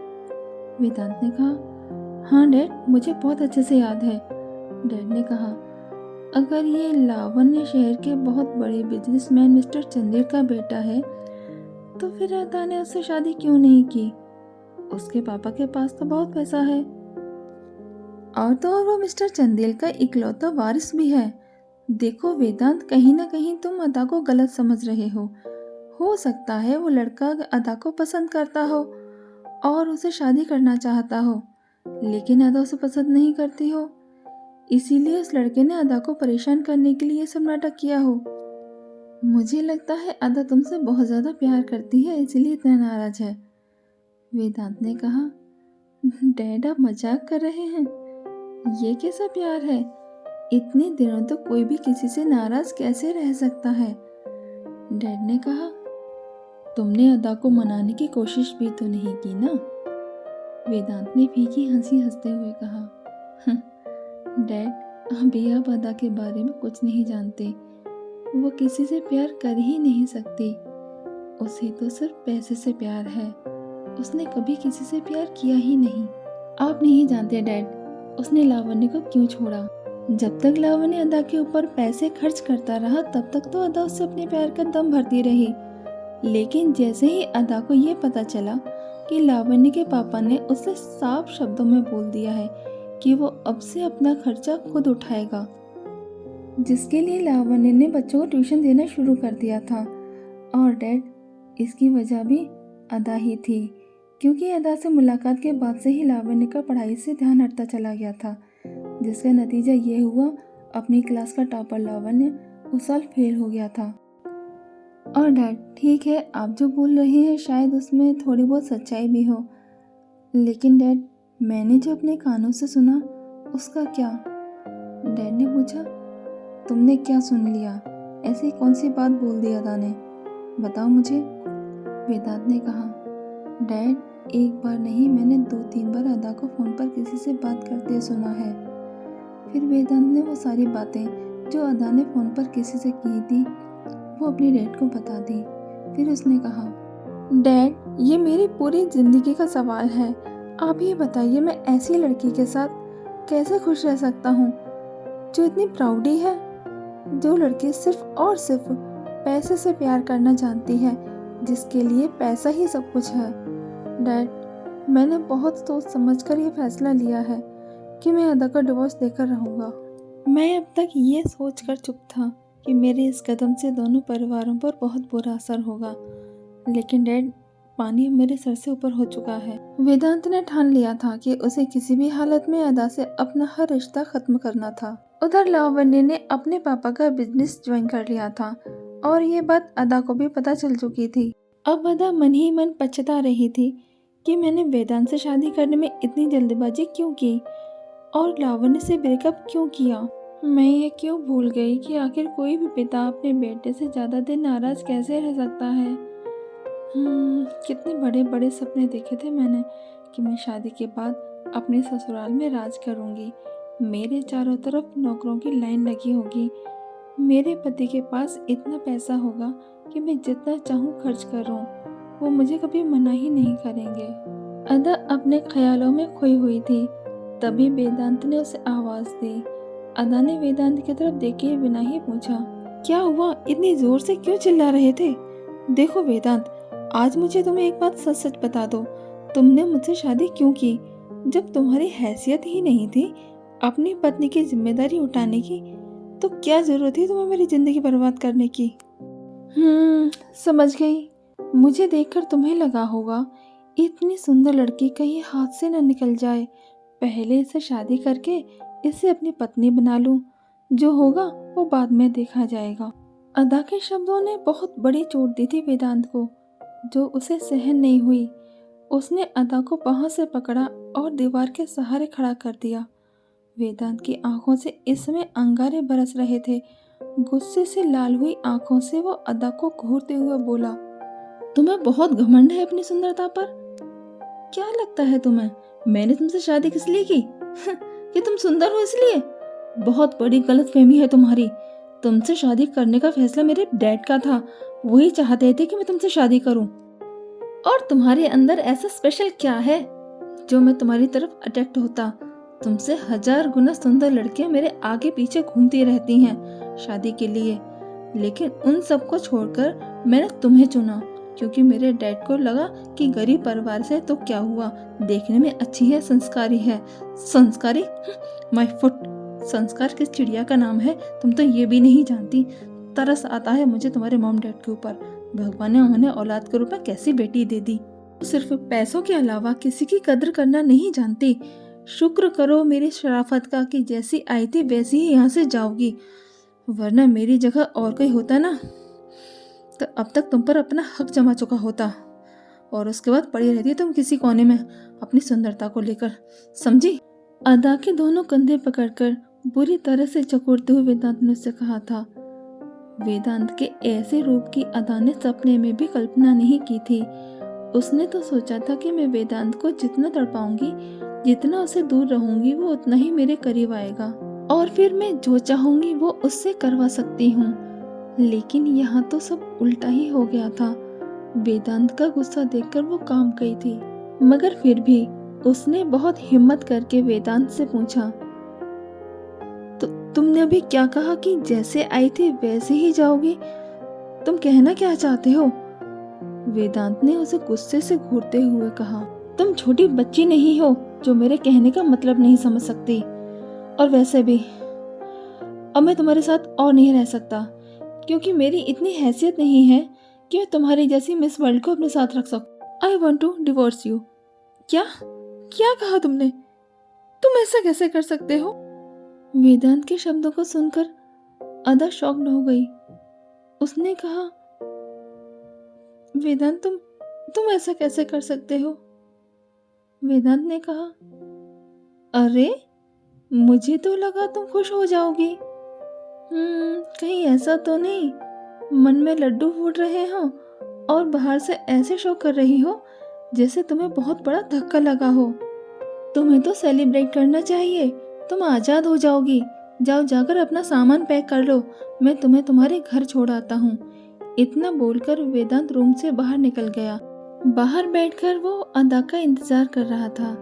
वेदांत ने कहा, हाँ डैड, मुझे बहुत अच्छे से याद है। डैड ने कहा, अगर ये लावण्य शहर के बहुत बड़े बिजनेसमैन मिस्टर चंदेल का बेटा है तो फिर अदा ने उससे शादी क्यों नहीं की? उसके पापा के पास तो बहुत पैसा है और तो और वो मिस्टर चंदेल का इकलौता वारिस भी है। देखो वेदांत, कहीं ना कहीं तुम अदा को गलत समझ रहे हो सकता है वो लड़का अदा को पसंद करता हो और उसे शादी करना चाहता हो, लेकिन अदा उसे पसंद नहीं करती हो, इसीलिए उस लड़के ने अदा को परेशान करने के लिए ये सब नाटक किया हो। मुझे लगता है अदा तुमसे बहुत ज़्यादा प्यार करती है, इसीलिए इतना नाराज है। वेदांत ने कहा, डैड आप मजाक कर रहे हैं, ये कैसा प्यार है? इतने दिनों तक तो कोई भी किसी से नाराज कैसे रह सकता है? डैड ने कहा, तुमने अदा को मनाने की कोशिश भी तो नहीं की ना? वेदांत ने फीकी हंसी हंसते हुए कहा, डैड, अभी आप अदा के बारे में कुछ नहीं जानते। वो किसी से प्यार कर ही नहीं सकती। उसे तो सिर्फ पैसे से प्यार है। उसने कभी किसी से प्यार किया ही नहीं। आप नहीं जानते डैड, उसने लावण्य को क्यों छोड़ा। जब तक लावण्य अदा के ऊपर पैसे खर्च करता रहा तब तक तो अदा उससे अपने प्यार का दम भरती रही, लेकिन जैसे ही अदा को ये पता चला कि लावण्य के पापा ने उसे साफ शब्दों में बोल दिया है कि वो अब से अपना खर्चा खुद उठाएगा, जिसके लिए लावण्य ने बच्चों को ट्यूशन देना शुरू कर दिया था। और डैड, इसकी वजह भी अदा ही थी, क्योंकि अदा से मुलाकात के बाद से ही लावण्य का पढ़ाई से ध्यान हटता चला गया था, जिसका नतीजा ये हुआ अपनी क्लास का टॉपर लावण्य उस साल फेल हो गया था। और डैड, ठीक है आप जो बोल रहे हैं शायद उसमें थोड़ी बहुत सच्चाई भी हो, लेकिन डैड मैंने जो अपने कानों से सुना उसका क्या? डैड ने पूछा, तुमने क्या सुन लिया? ऐसी कौन सी बात बोल दी अदा ने, बताओ मुझे। वेदांत ने कहा, डैड एक बार नहीं, मैंने 2-3 बार अदा को फ़ोन पर किसी से बात करते सुना है। फिर वेदांत ने वो सारी बातें जो अदा ने फ़ोन पर किसी से की थी वो अपने डैड को बता दी। फिर उसने कहा, डैड ये मेरी पूरी ज़िंदगी का सवाल है, आप ये बताइए मैं ऐसी लड़की के साथ कैसे खुश रह सकता हूँ जो इतनी प्राउडी है, जो लड़की सिर्फ और सिर्फ पैसे से प्यार करना जानती है, जिसके लिए पैसा ही सब कुछ है। डैड मैंने बहुत सोच समझ कर ये फैसला लिया है कि मैं अदा का डिवोर्स देकर रहूँगा। मैं अब तक ये सोच कर चुप था कि मेरे इस कदम से दोनों परिवारों पर बहुत बुरा असर होगा, लेकिन डैड पानी मेरे सर से ऊपर हो चुका है। वेदांत ने ठान लिया था कि उसे किसी भी हालत में अदा से अपना हर रिश्ता खत्म करना था। उधर लावण्य ने अपने पापा का बिजनेस ज्वाइन कर लिया था और ये बात अदा को भी पता चल चुकी थी। अब अदा मन ही मन पछता रही थी कि मैंने वेदांत से शादी करने में इतनी जल्दबाजी क्यों की और लावण्य से ब्रेकअप क्यों किया। मैं ये क्यों भूल गई कि आखिर कोई भी पिता अपने बेटे से ज़्यादा दिन नाराज़ कैसे रह सकता है। कितने बड़े बड़े सपने देखे थे मैंने कि मैं शादी के बाद अपने ससुराल में राज करूंगी, मेरे चारों तरफ नौकरों की लाइन लगी होगी, मेरे पति के पास इतना पैसा होगा कि मैं जितना चाहूँ खर्च करूँ, वो मुझे कभी मना ही नहीं करेंगे। अदा अपने ख्यालों में खोई हुई थी, तभी वेदांत ने उसे आवाज़ दी। अदा ने वेदांत की तरफ देखे बिना ही पूछा, क्या हुआ, इतनी जोर से क्यों चिल्ला रहे थे? देखो वेदांत, आज मुझे तुम्हें एक बात सच सच बता दो, तुमने मुझसे शादी क्यों की? जब तुम्हारी हैसियत ही नहीं थी अपनी पत्नी की जिम्मेदारी उठाने की, तो क्या जरूरत थी तुम्हें मेरी जिंदगी बर्बाद करने की? समझ गई। मुझे देखकर तुम्हें लगा होगा इतनी सुंदर लड़की कहीं हाथ से न निकल जाए, पहले इसे शादी करके इसे अपनी पत्नी बना लूं, जो होगा वो बाद में देखा जाएगा। अदा के शब्दों ने बहुत बड़ी चोट दी थी वेदांत को, जो उसे सहन नहीं हुई। उसने अदा को बाहों से पकड़ा और दीवार के सहारे खड़ा कर दिया। वेदांत की आंखों से इस समय अंगारे बरस रहे थे। गुस्से से लाल हुई आंखों से वो अदा को घूरते हुए बोला, तुम्हें बहुत घमंड है अपनी सुंदरता पर। क्या लगता है तुम्हें मैंने तुमसे शादी किस लिए की? कि तुम सुंदर हो इसलिए? बहुत बड़ी गलतफहमी है तुम्हारी। तुमसे शादी करने का फैसला मेरे डैड का था, वही चाहते थे कि मैं तुमसे शादी करूं। और तुम्हारे अंदर ऐसा स्पेशल क्या है जो मैं तुम्हारी तरफ अट्रैक्ट होता? तुमसे 1000 गुना सुंदर लड़कियां मेरे आगे पीछे घूमती रहती हैं शादी के लिए, लेकिन उन सबको छोड़कर मैंने तुम्हें चुना, क्योंकि मेरे डैड को लगा कि गरीब परिवार से तो क्या हुआ, देखने में अच्छी है, संस्कारी है। संस्कारी? माय फुट, संस्कार किस चिड़िया का नाम है तुम तो ये भी नहीं जानती। तरस आता है मुझे तुम्हारे मॉम डैड के ऊपर। भगवान ने उन्हें औलाद के रूप में कैसी बेटी दे दी। सिर्फ पैसों के अलावा किसी की कदर करना नहीं जानती। शुक्र करो मेरी शराफत का कि जैसी आई थी वैसी ही यहाँ से जाओगी, वरना मेरी जगह और कोई होता ना तो अब तक तुम पर अपना हक जमा चुका होता, और उसके बाद पड़ी रहती तुम किसी कोने में अपनी सुंदरता को लेकर, समझी? अदा के दोनों कंधे पकड़कर बुरी तरह से जकड़ते हुए वेदांत ने उससे कहा था। वेदांत के ऐसे रूप की अदा ने सपने में भी कल्पना नहीं की थी। उसने तो सोचा था कि मैं वेदांत को जितना तड़पाऊंगी, जितना उससे दूर रहूंगी, वो उतना ही मेरे करीब आएगा और फिर मैं जो चाहूंगी वो उससे करवा सकती हूँ। लेकिन यहाँ तो सब उल्टा ही हो गया था। वेदांत का गुस्सा देखकर वो काम गई थी, मगर फिर भी उसने बहुत हिम्मत करके वेदांत से पूछा, तो तुमने अभी क्या कहा कि जैसे आई थी वैसे ही जाओगी? तुम कहना क्या चाहते हो? वेदांत ने उसे गुस्से से घूरते हुए कहा, तुम छोटी बच्ची नहीं हो जो मेरे कहने का मतलब नहीं समझ सकती। और वैसे भी अब मैं तुम्हारे साथ और नहीं रह सकता, क्योंकि मेरी इतनी हैसियत नहीं है कि मैं तुम्हारी जैसी मिस वर्ल्ड को अपने साथ रख सकूं। I want to divorce you. क्या क्या कहा तुमने? तुम ऐसा कैसे कर सकते हो? वेदांत के शब्दों को सुनकर अदा शॉक्ड हो गई। उसने कहा, वेदांत तुम ऐसा कैसे कर सकते हो? वेदांत ने कहा, अरे मुझे तो लगा तुम खुश हो जाओगी। कहीं ऐसा तो नहीं मन में लड्डू फूट रहे हो और बाहर से ऐसे शो कर रही हो जैसे तुम्हें बहुत बड़ा धक्का लगा हो? तुम्हें तो सेलिब्रेट करना चाहिए, तुम आजाद हो जाओगी। जाओ जाकर अपना सामान पैक कर लो, मैं तुम्हें तुम्हारे घर छोड़ आता हूँ। इतना बोलकर वेदांत रूम से बाहर निकल गया। बाहर बैठकर वो अदा का इंतजार कर रहा था।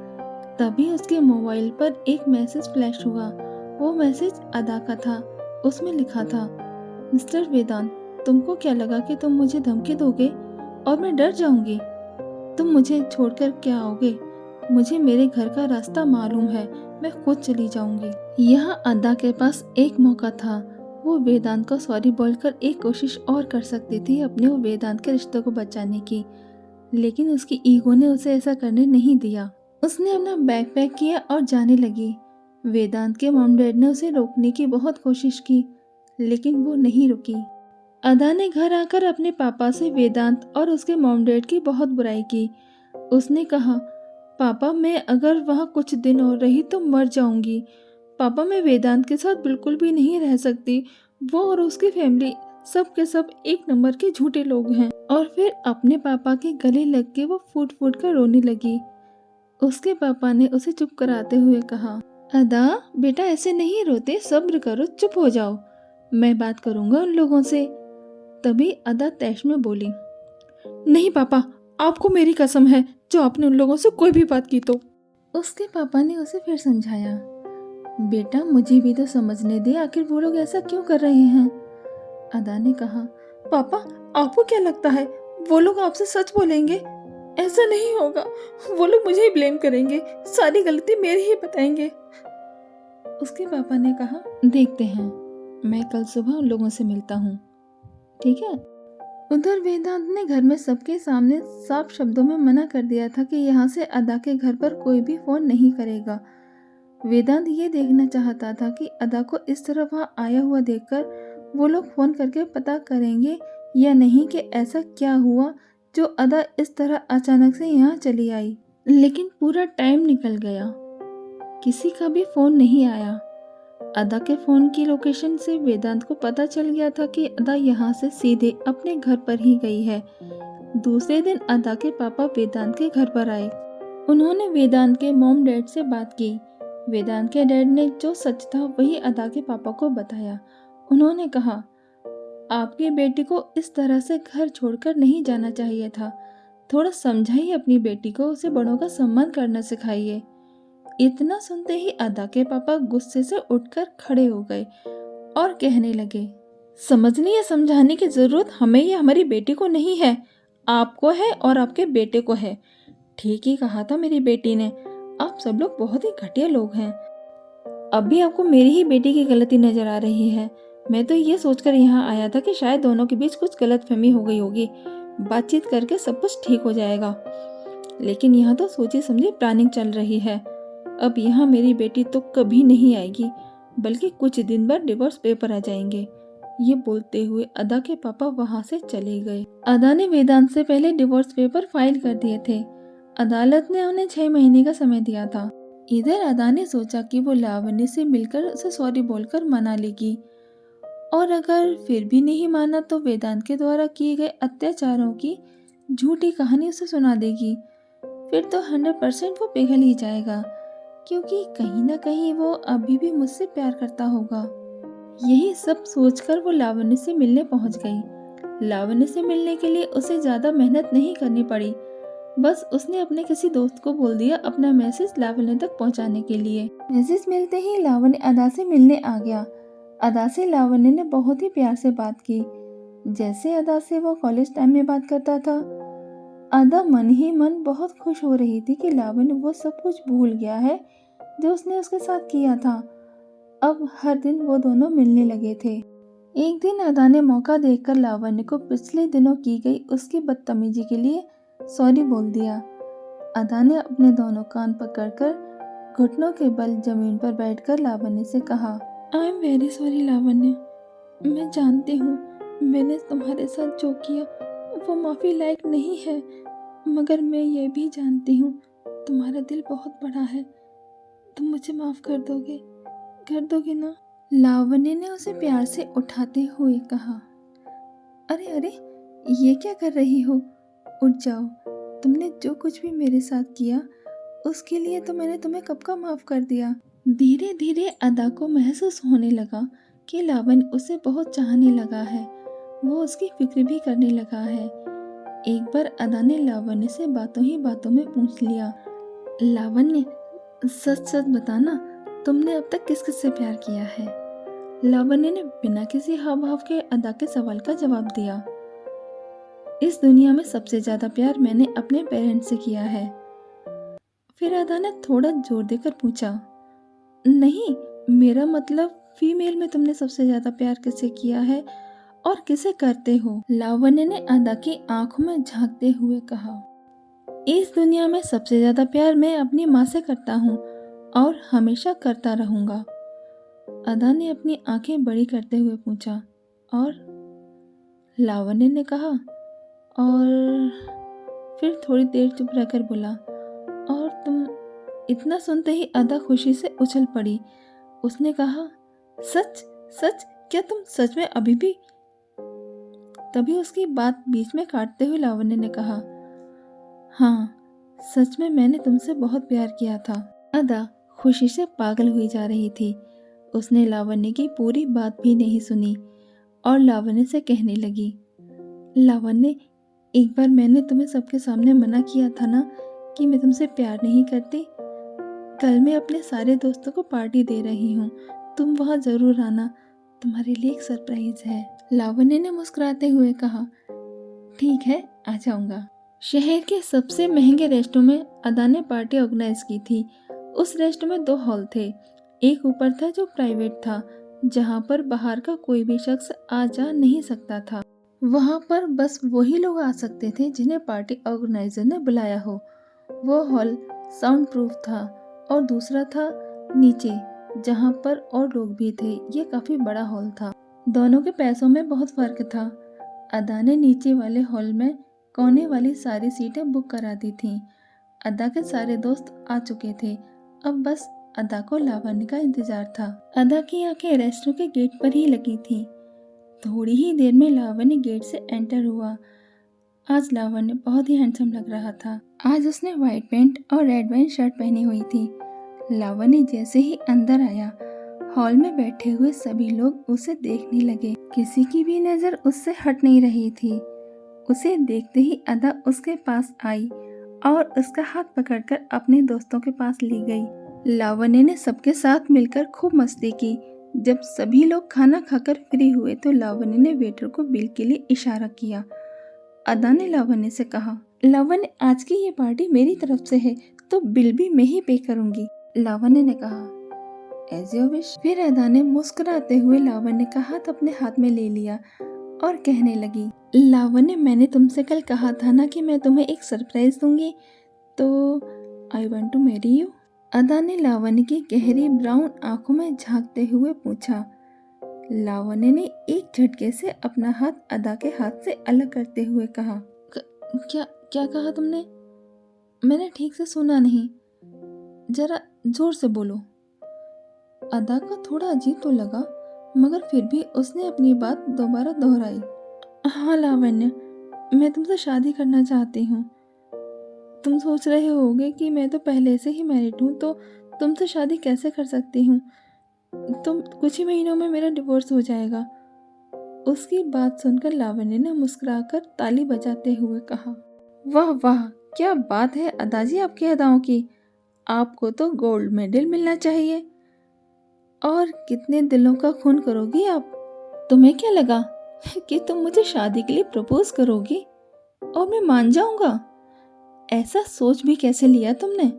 तभी उसके मोबाइल पर एक मैसेज फ्लैश हुआ। वो मैसेज अदा का था। उसमें लिखा था, मिस्टर वेदांत, तुमको क्या लगा कि तुम मुझे धमकी दोगे और मैं डर जाऊंगी? तुम मुझे छोड़कर क्या आओगे? मुझे मेरे घर का रास्ता मालूम है, मैं खुद चली जाऊंगी। यहाँ अदा के पास एक मौका था। वो वेदांत को सॉरी बोलकर एक कोशिश और कर सकती थी अपने और वेदांत के रिश्ते को बचाने की, लेकिन उसकी ईगो ने उसे ऐसा करने नहीं दिया। उसने अपना बैग पैक किया और जाने लगी। वेदांत के मॉम डैड ने उसे रोकने की बहुत कोशिश की, लेकिन वो नहीं रुकी। अदा ने घर आकर अपने पापा से वेदांत और उसके मॉम डैड की बहुत बुराई की। उसने कहा, पापा मैं अगर वहाँ कुछ दिन और रही तो मर जाऊंगी। पापा मैं वेदांत के साथ बिल्कुल भी नहीं रह सकती। वो और उसकी फैमिली सब के सब एक नंबर के झूठे लोग हैं। और फिर अपने पापा के गले लग के वो फूट फूट कर रोने लगी। उसके पापा ने उसे चुप कराते हुए कहा, अदा बेटा ऐसे नहीं रोते, सब्र करो, चुप हो जाओ, मैं बात करूंगा उन लोगों से। तभी अदा तैश में बोली, नहीं पापा, आपको मेरी कसम है, जो आपने उन लोगों से कोई भी बात की तो। उसके पापा ने उसे फिर समझाया, बेटा मुझे भी तो समझने दे, आखिर वो लोग ऐसा क्यों कर रहे हैं। अदा ने कहा, पापा आपको क्या लगता है वो लोग आपसे सच बोलेंगे। ऐसा नहीं होगा, वो लोग मुझे ही ब्लेम करेंगे, सारी गलती मेरी ही बताएंगे। उसके पापा ने कहा, देखते हैं, मैं कल सुबह उन लोगों से मिलता हूँ, ठीक है। उधर वेदांत ने घर में सबके सामने साफ शब्दों में मना कर दिया था कि यहाँ से अदा के घर पर कोई भी फोन नहीं करेगा। वेदांत ये देखना चाहता था कि अदा को इस तरह वहाँ आया हुआ देखकर वो लोग फोन करके पता करेंगे या नहीं कि ऐसा क्या हुआ जो अदा इस तरह अचानक से यहाँ चली आई। लेकिन पूरा टाइम निकल गया, किसी का भी फोन नहीं आया। अदा के फोन की लोकेशन से वेदांत को पता चल गया था कि अदा यहाँ से सीधे अपने घर पर ही गई है। दूसरे दिन अदा के पापा वेदांत के घर पर आए। उन्होंने वेदांत के मॉम डैड से बात की। वेदांत के डैड ने जो सच था वही अदा के पापा को बताया। उन्होंने कहा, आपकी बेटी को इस तरह से घर छोड़कर नहीं जाना चाहिए था। थोड़ा समझाइए अपनी बेटी को, उसे बड़ों का सम्मान करना सिखाइए। इतना सुनते ही अदा के पापा गुस्से से उठकर खड़े हो गए और कहने लगे, समझने या समझाने की जरूरत हमें या हमारी बेटी को नहीं है, आपको है और आपके बेटे को है। ठीक ही कहा था मेरी बेटी ने, आप सब लोग बहुत ही घटिया लोग हैं। अब भी आपको मेरी ही बेटी की गलती नजर आ रही है। मैं तो ये सोचकर यहाँ आया था कि शायद दोनों के बीच कुछ गलतफहमी हो गई होगी, बातचीत करके सब कुछ ठीक हो जाएगा। लेकिन यहाँ तो सोची समझी प्लानिंग चल रही है। अब यहाँ मेरी बेटी तो कभी नहीं आएगी, बल्कि कुछ दिन बाद डिवोर्स पेपर आ जाएंगे। ये बोलते हुए अदा के पापा वहाँ से चले गए। अदा ने वेदांत से पहले डिवोर्स पेपर फाइल कर दिए थे। अदालत ने उन्हें 6 महीने का समय दिया था। इधर अदा ने सोचा कि वो लावण्य से मिलकर उसे सॉरी बोलकर मना लेगी, और अगर फिर भी नहीं माना तो वेदांत के द्वारा किए गए अत्याचारों की झूठी कहानी उसे सुना देगी। फिर तो 100% वो पिघल ही जाएगा, क्योंकि कहीं ना कहीं वो अभी भी मुझसे प्यार करता होगा। यही सब सोचकर वो लावण्य से मिलने पहुंच गई। लावण्य से मिलने के लिए उसे ज्यादा मेहनत नहीं करनी पड़ी, बस उसने अपने किसी दोस्त को बोल दिया अपना मैसेज लावण्य तक पहुंचाने के लिए। मैसेज मिलते ही लावण्य अदा से मिलने आ गया। अदा से लावण्य ने बहुत ही प्यार से बात की, जैसे अदा से वो कॉलेज टाइम में बात करता था। अदा मन ही मन बहुत खुश हो रही थी कि लावण्य वो सब कुछ भूल गया है जो उसने उसके साथ किया था। अब हर दिन वो दोनों मिलने लगे थे। एक दिन अदा ने मौका देखकर लावण्य को पिछले दिनों की गई उसकी बदतमीजी के लिए सॉरी बोल दिया। अदा ने अपने दोनों कान पकड़कर घुटनों के बल जमीन पर बैठकर लावण्य से कहा, आई एम वेरी सॉरी लावण्य, मैं जानती हूँ मैंने तुम्हारे साथ जो किया वो माफी लायक नहीं है, मगर मैं ये भी जानती हूँ तुम्हारा दिल बहुत बड़ा है, तुम मुझे माफ कर दोगे ना? लावण्य ने उसे प्यार से उठाते हुए कहा, अरे अरे ये क्या कर रही हो, उठ जाओ। तुमने जो कुछ भी मेरे साथ किया उसके लिए तो मैंने तुम्हें कब का माफ कर दिया। धीरे धीरे अदा को महसूस होने लगा कि लावण्य उसे बहुत चाहने लगा है, वो उसकी फिक्र भी करने लगा है। एक बार अदा ने लावण्य से बातों ही बातों में पूछ लिया, लावण्य सच सच बताना, तुमने अब तक किस किस से प्यार किया है? लावण्य ने बिना किसी हाव भाव के अदा के सवाल का जवाब दिया, इस दुनिया में सबसे ज्यादा प्यार मैंने अपने पेरेंट्स से किया है। फिर अदा ने थोड़ा जोर देकर पूछा, नहीं, मेरा मतलब फीमेल में तुमने सबसे ज्यादा प्यार किससे किया है और किसे करते हो? लावण्य ने अदा की आंखों में झांकते हुए कहा, इस दुनिया में सबसे ज्यादा प्यार मैं अपनी माँ से करता हूँ और हमेशा करता रहूंगा। अदा ने अपनी आंखें बड़ी करते हुए पूछा, और? लावण्य ने कहा, और? फिर थोड़ी देर चुप रहकर बोला, और तुम? इतना सुनते ही अदा खुशी से उछल पड़ी। उसने कहा, सच सच, क्या तुम सच में अभी भी? तभी उसकी बात बीच में काटते हुए लावण्य ने कहा, हाँ सच में मैंने तुमसे बहुत प्यार किया था। अदा खुशी से पागल हुई जा रही थी। उसने लावण्य की पूरी बात भी नहीं सुनी और लावण्य से कहने लगी, लावण्य, एक बार मैंने तुम्हें सबके सामने मना किया था ना कि मैं तुमसे प्यार नहीं करती। कल मैं अपने सारे दोस्तों को पार्टी दे रही हूँ, तुम वहाँ जरूर आना, तुम्हारे लिए एक सरप्राइज है। लावण्य ने मुस्कुराते हुए कहा, ठीक है, आ जाऊंगा। शहर के सबसे महंगे रेस्टों में अदा ने पार्टी ऑर्गेनाइज की थी। उस रेस्ट में 2 हॉल थे। एक ऊपर था जो प्राइवेट था, जहाँ पर बाहर का कोई भी शख्स आ जा नहीं सकता था। वहाँ पर बस वही लोग आ सकते थे जिन्हें पार्टी ऑर्गेनाइजर ने बुलाया हो। वो हॉल साउंड प्रूफ था और दूसरा था नीचे, जहाँ पर और लोग भी थे। ये काफी बड़ा हॉल था। दोनों के पैसों में बहुत फर्क था। अदा ने नीचे वाले हॉल में कोने वाली सारी सीटें बुक करा दी थीं। अदा के सारे दोस्त आ चुके थे। अब बस अदा को लावण्य का इंतजार था। अदा की आंखें रेस्टोरेंट के गेट पर ही लगी थीं। थोड़ी ही देर में लावण्य गेट से एंटर हुआ। आज लावण्य बहुत ही हैंडसम लग रहा था। आज उसने व्हाइट पैंट और रेड वाइन शर्ट पहनी हुई थी। लावण्य जैसे ही अंदर आया, हॉल में बैठे हुए सभी लोग उसे देखने लगे। किसी की भी नजर उससे हट नहीं रही थी। उसे देखते ही अदा उसके पास आई और उसका हाथ पकड़कर अपने दोस्तों के पास ले गई। लावण्य ने सबके साथ मिलकर खूब मस्ती की। जब सभी लोग खाना खाकर फ्री हुए तो लावण्य ने वेटर को बिल के लिए इशारा किया। अदा ने लावण्य से कहा, लावण्य, आज की ये पार्टी मेरी तरफ से है तो बिल भी मैं ही पे करूंगी। लावण्य ने कहा, एज योर विश। फिर अदा ने मुस्कुराते हुए लावण्य का हाथ अपने हाथ में ले लिया और कहने लगी, लावण्य, मैंने तुमसे कल कहा था ना कि मैं तुम्हें एक सरप्राइज दूंगी, तो I want to marry you. Ada ने लावण्य की गहरी ब्राउन आंखों में झांकते हुए पूछा। लावण्य ने एक झटके से अपना हाथ अदा के हाथ से अलग करते हुए कहा, क्या क्या कहा तुमने? मैंने ठीक से सुना नहीं, जरा जोर से बोलो। अदा को थोड़ा अजीब तो लगा, मगर फिर भी उसने अपनी बात दोबारा दोहराई। हाँ लावण्य, मैं तुमसे शादी करना चाहती हूँ। तुम सोच रहे होगे कि मैं तो पहले से ही मैरिड हूँ, तो तुमसे शादी कैसे कर सकती हूँ? तुम कुछ ही महीनों में मेरा डिवोर्स हो जाएगा। उसकी बात सुनकर लावण्य ने मुस्कुराकर ताली बजाते हुए कहा, वाह वाह, क्या बात है अदाजी आपकी अदाओं की। आपको तो गोल्ड मेडल मिलना चाहिए। और कितने दिलों का खून करोगी आप? तुम्हें क्या लगा कि तुम मुझे शादी के लिए प्रपोज करोगी और मैं मान जाऊंगा? ऐसा सोच भी कैसे लिया तुमने?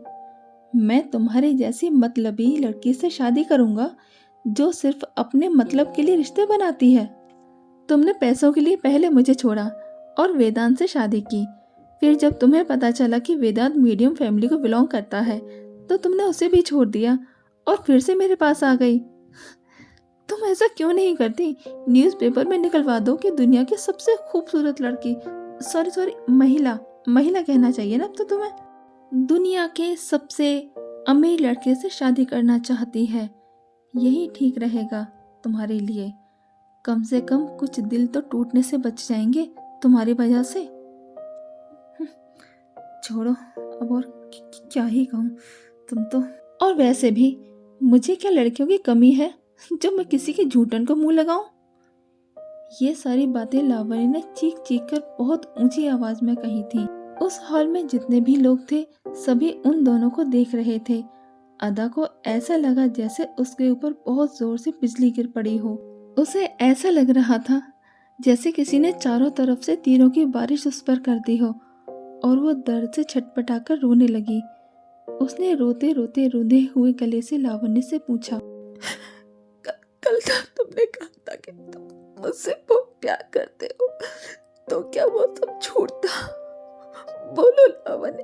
मैं तुम्हारी जैसी मतलबी लड़की से शादी करूंगा जो सिर्फ अपने मतलब के लिए रिश्ते बनाती है। तुमने पैसों के लिए पहले मुझे छोड़ा और वेदांत से शादी की। फिर जब तुम्हें पता चला कि वेदांत मीडियम फैमिली को बिलोंग करता है तो तुमने उसे भी छोड़ दिया और फिर से मेरे पास आ गई। तुम ऐसा क्यों नहीं करती? न्यूज़पेपर में निकलवा दो कि दुनिया की सबसे खूबसूरत लड़की, सॉरी महिला कहना चाहिए ना अब तो तुम्हें, दुनिया के सबसे अमीर लड़के से शादी करना चाहती है। यही ठीक रहेगा तुम्हारे लिए। कम से कम कुछ दिल तो टूटने से बच जाएंगे तुम्हारी वजह से। छोड़ो, अब और क्या ही कहूँ, तुम तो। और वैसे भी मुझे क्या लड़कियों की कमी है जो मैं किसी के झूठन को मुंह लगाऊं? ये सारी बातें लावण्य ने चीख चीख कर बहुत ऊंची आवाज में कही थी। उस हॉल में जितने भी लोग थे सभी उन दोनों को देख रहे थे। अदा को ऐसा लगा जैसे उसके ऊपर बहुत जोर से बिजली गिर पड़ी हो। उसे ऐसा लग रहा था जैसे किसी ने चारों तरफ से तीरों की बारिश उस पर कर दी हो और वो दर्द से छटपटाकर रोने लगी। उसने रोते रोते रुंधे हुए गले से लावण्य से पूछा, कल तक तुमने कहा था कि तुम मुझसे बहुत प्यार करते हो, तो क्या वो सब झूठ था? बोलो लावण्य,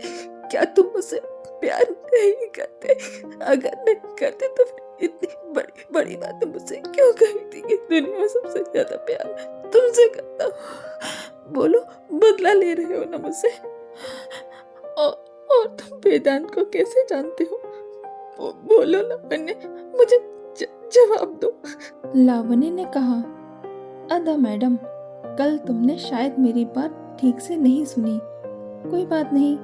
क्या तुम मुझसे प्यार नहीं करते? अगर नहीं करते तो फिर इतनी बड़ी बड़ी बात मुझसे क्यों कही थी कि दुनिया में सबसे ज्यादा प्यार तुमसे करता हूँ? बोलो, बदला ले रहे हो ना मुझसे? और तुम वेदांत को कैसे जानते हो? बोलो लावण्य, मुझे जवाब दो। लावण्य ने कहा, अदा मैडम, कल तुमने शायद मेरी बात ठीक से नहीं सुनी। कोई बात नहीं,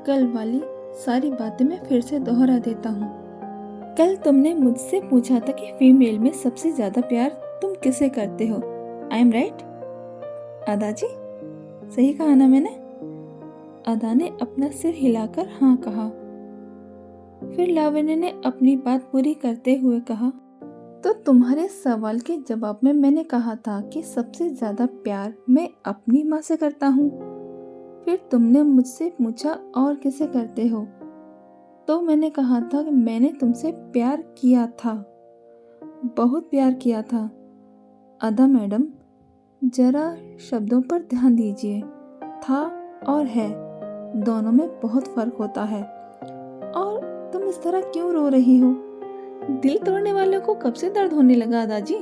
कल वाली सारी बातें मैं फिर से दोहरा देता हूँ। कल तुमने मुझसे पूछा था कि फीमेल में सबसे ज्यादा प्यार तुम किसे करते हो। आई एम राइट अदा जी? सही कहा ना मैंने? अदा ने अपना सिर हिलाकर हाँ कहा। फिर लावण्य ने अपनी बात पूरी करते हुए कहा, तो तुम्हारे सवाल के जवाब में मैंने कहा था कि सबसे ज्यादा प्यार मैं अपनी माँ से करता हूँ। फिर तुमने मुझसे पूछा और किसे करते हो, तो मैंने कहा था कि मैंने तुमसे प्यार किया था, बहुत प्यार किया था। अदा मैडम, जरा शब्दों पर ध्यान दीजिए। था और है, दोनों में बहुत फर्क होता है। और तुम इस तरह क्यों रो रही हो? दिल तोड़ने वालों को कब से दर्द होने लगा दादाजी?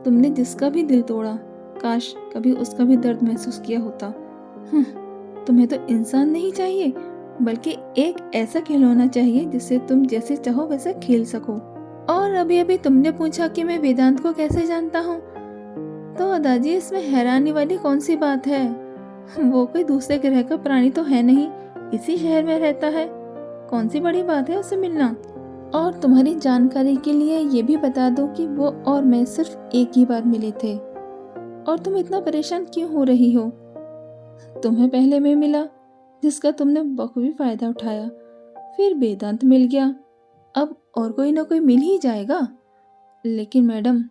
तुमने जिसका भी दिल तोड़ा, काश कभी उसका भी दर्द महसूस किया होता। तुम्हें तो इंसान नहीं चाहिए, बल्कि एक ऐसा खिलौना चाहिए जिससे तुम जैसे चाहो वैसे खेल सको। और अभी अभी तुमने पूछा कि मैं वेदांत को कैसे जानता हूँ, तो दादाजी इसमें हैरानी वाली कौन सी बात है? वो कोई दूसरे ग्रह का प्राणी तो है नहीं, इसी शहर में रहता है। कौन सी बड़ी बात है उससे मिलना? और तुम्हारी जानकारी के लिए ये भी बता दो कि वो और मैं सिर्फ एक ही बार मिले थे। और तुम इतना परेशान क्यों हो रही हो? तुम्हें पहले मैं मिला, जिसका तुमने बखूबी फायदा उठाया, फिर वेदांत मिल गया, अब और कोई ना कोई मिल ही जाएगा। लेकिन मैडम,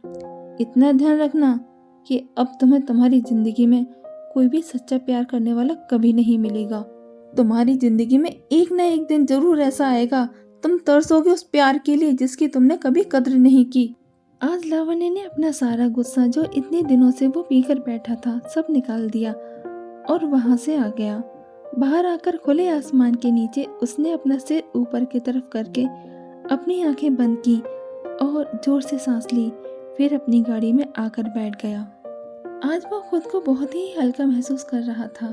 इतना ध्यान रखना कि अब तुम्हें तुम्हारी जिंदगी में कोई भी सच्चा प्यार करने वाला कभी नहीं मिलेगा। तुम्हारी जिंदगी में एक ना एक दिन जरूर ऐसा आएगा, तुम तरसोगे उस प्यार के लिए जिसकी तुमने कभी कद्र नहीं की। आज लावण्य ने अपना सारा गुस्सा जो इतने दिनों से वो पीकर बैठा था सब निकाल दिया और वहां से आ गया। बाहर आकर खुले आसमान के नीचे उसने अपना सिर ऊपर की तरफ करके अपनी आंखें बंद की और जोर से सांस ली, फिर अपनी गाड़ी में आकर बैठ गया। आज वो खुद को बहुत ही हल्का महसूस कर रहा था।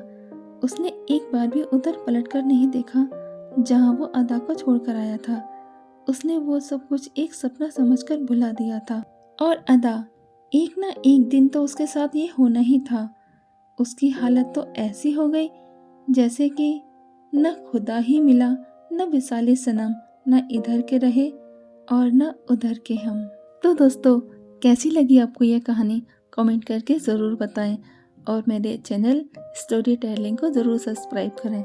उसने एक बार भी उधर पलटकर नहीं देखा जहां वो अदा को छोड़कर आया था। उसने वो सब कुछ एक सपना समझकर भुला दिया था। और अदा, एक ना एक दिन तो उसके साथ ये होना ही था। उसकी हालत तो ऐसी हो गई जैसे कि न खुदा ही मिला, न विसाले सनम, न इधर के रहे और न उधर के हम। तो दोस्तों, कैसी लगी आपको यह कहानी? कमेंट करके ज़रूर बताएं और मेरे चैनल स्टोरी टेलिंग को ज़रूर सब्सक्राइब करें।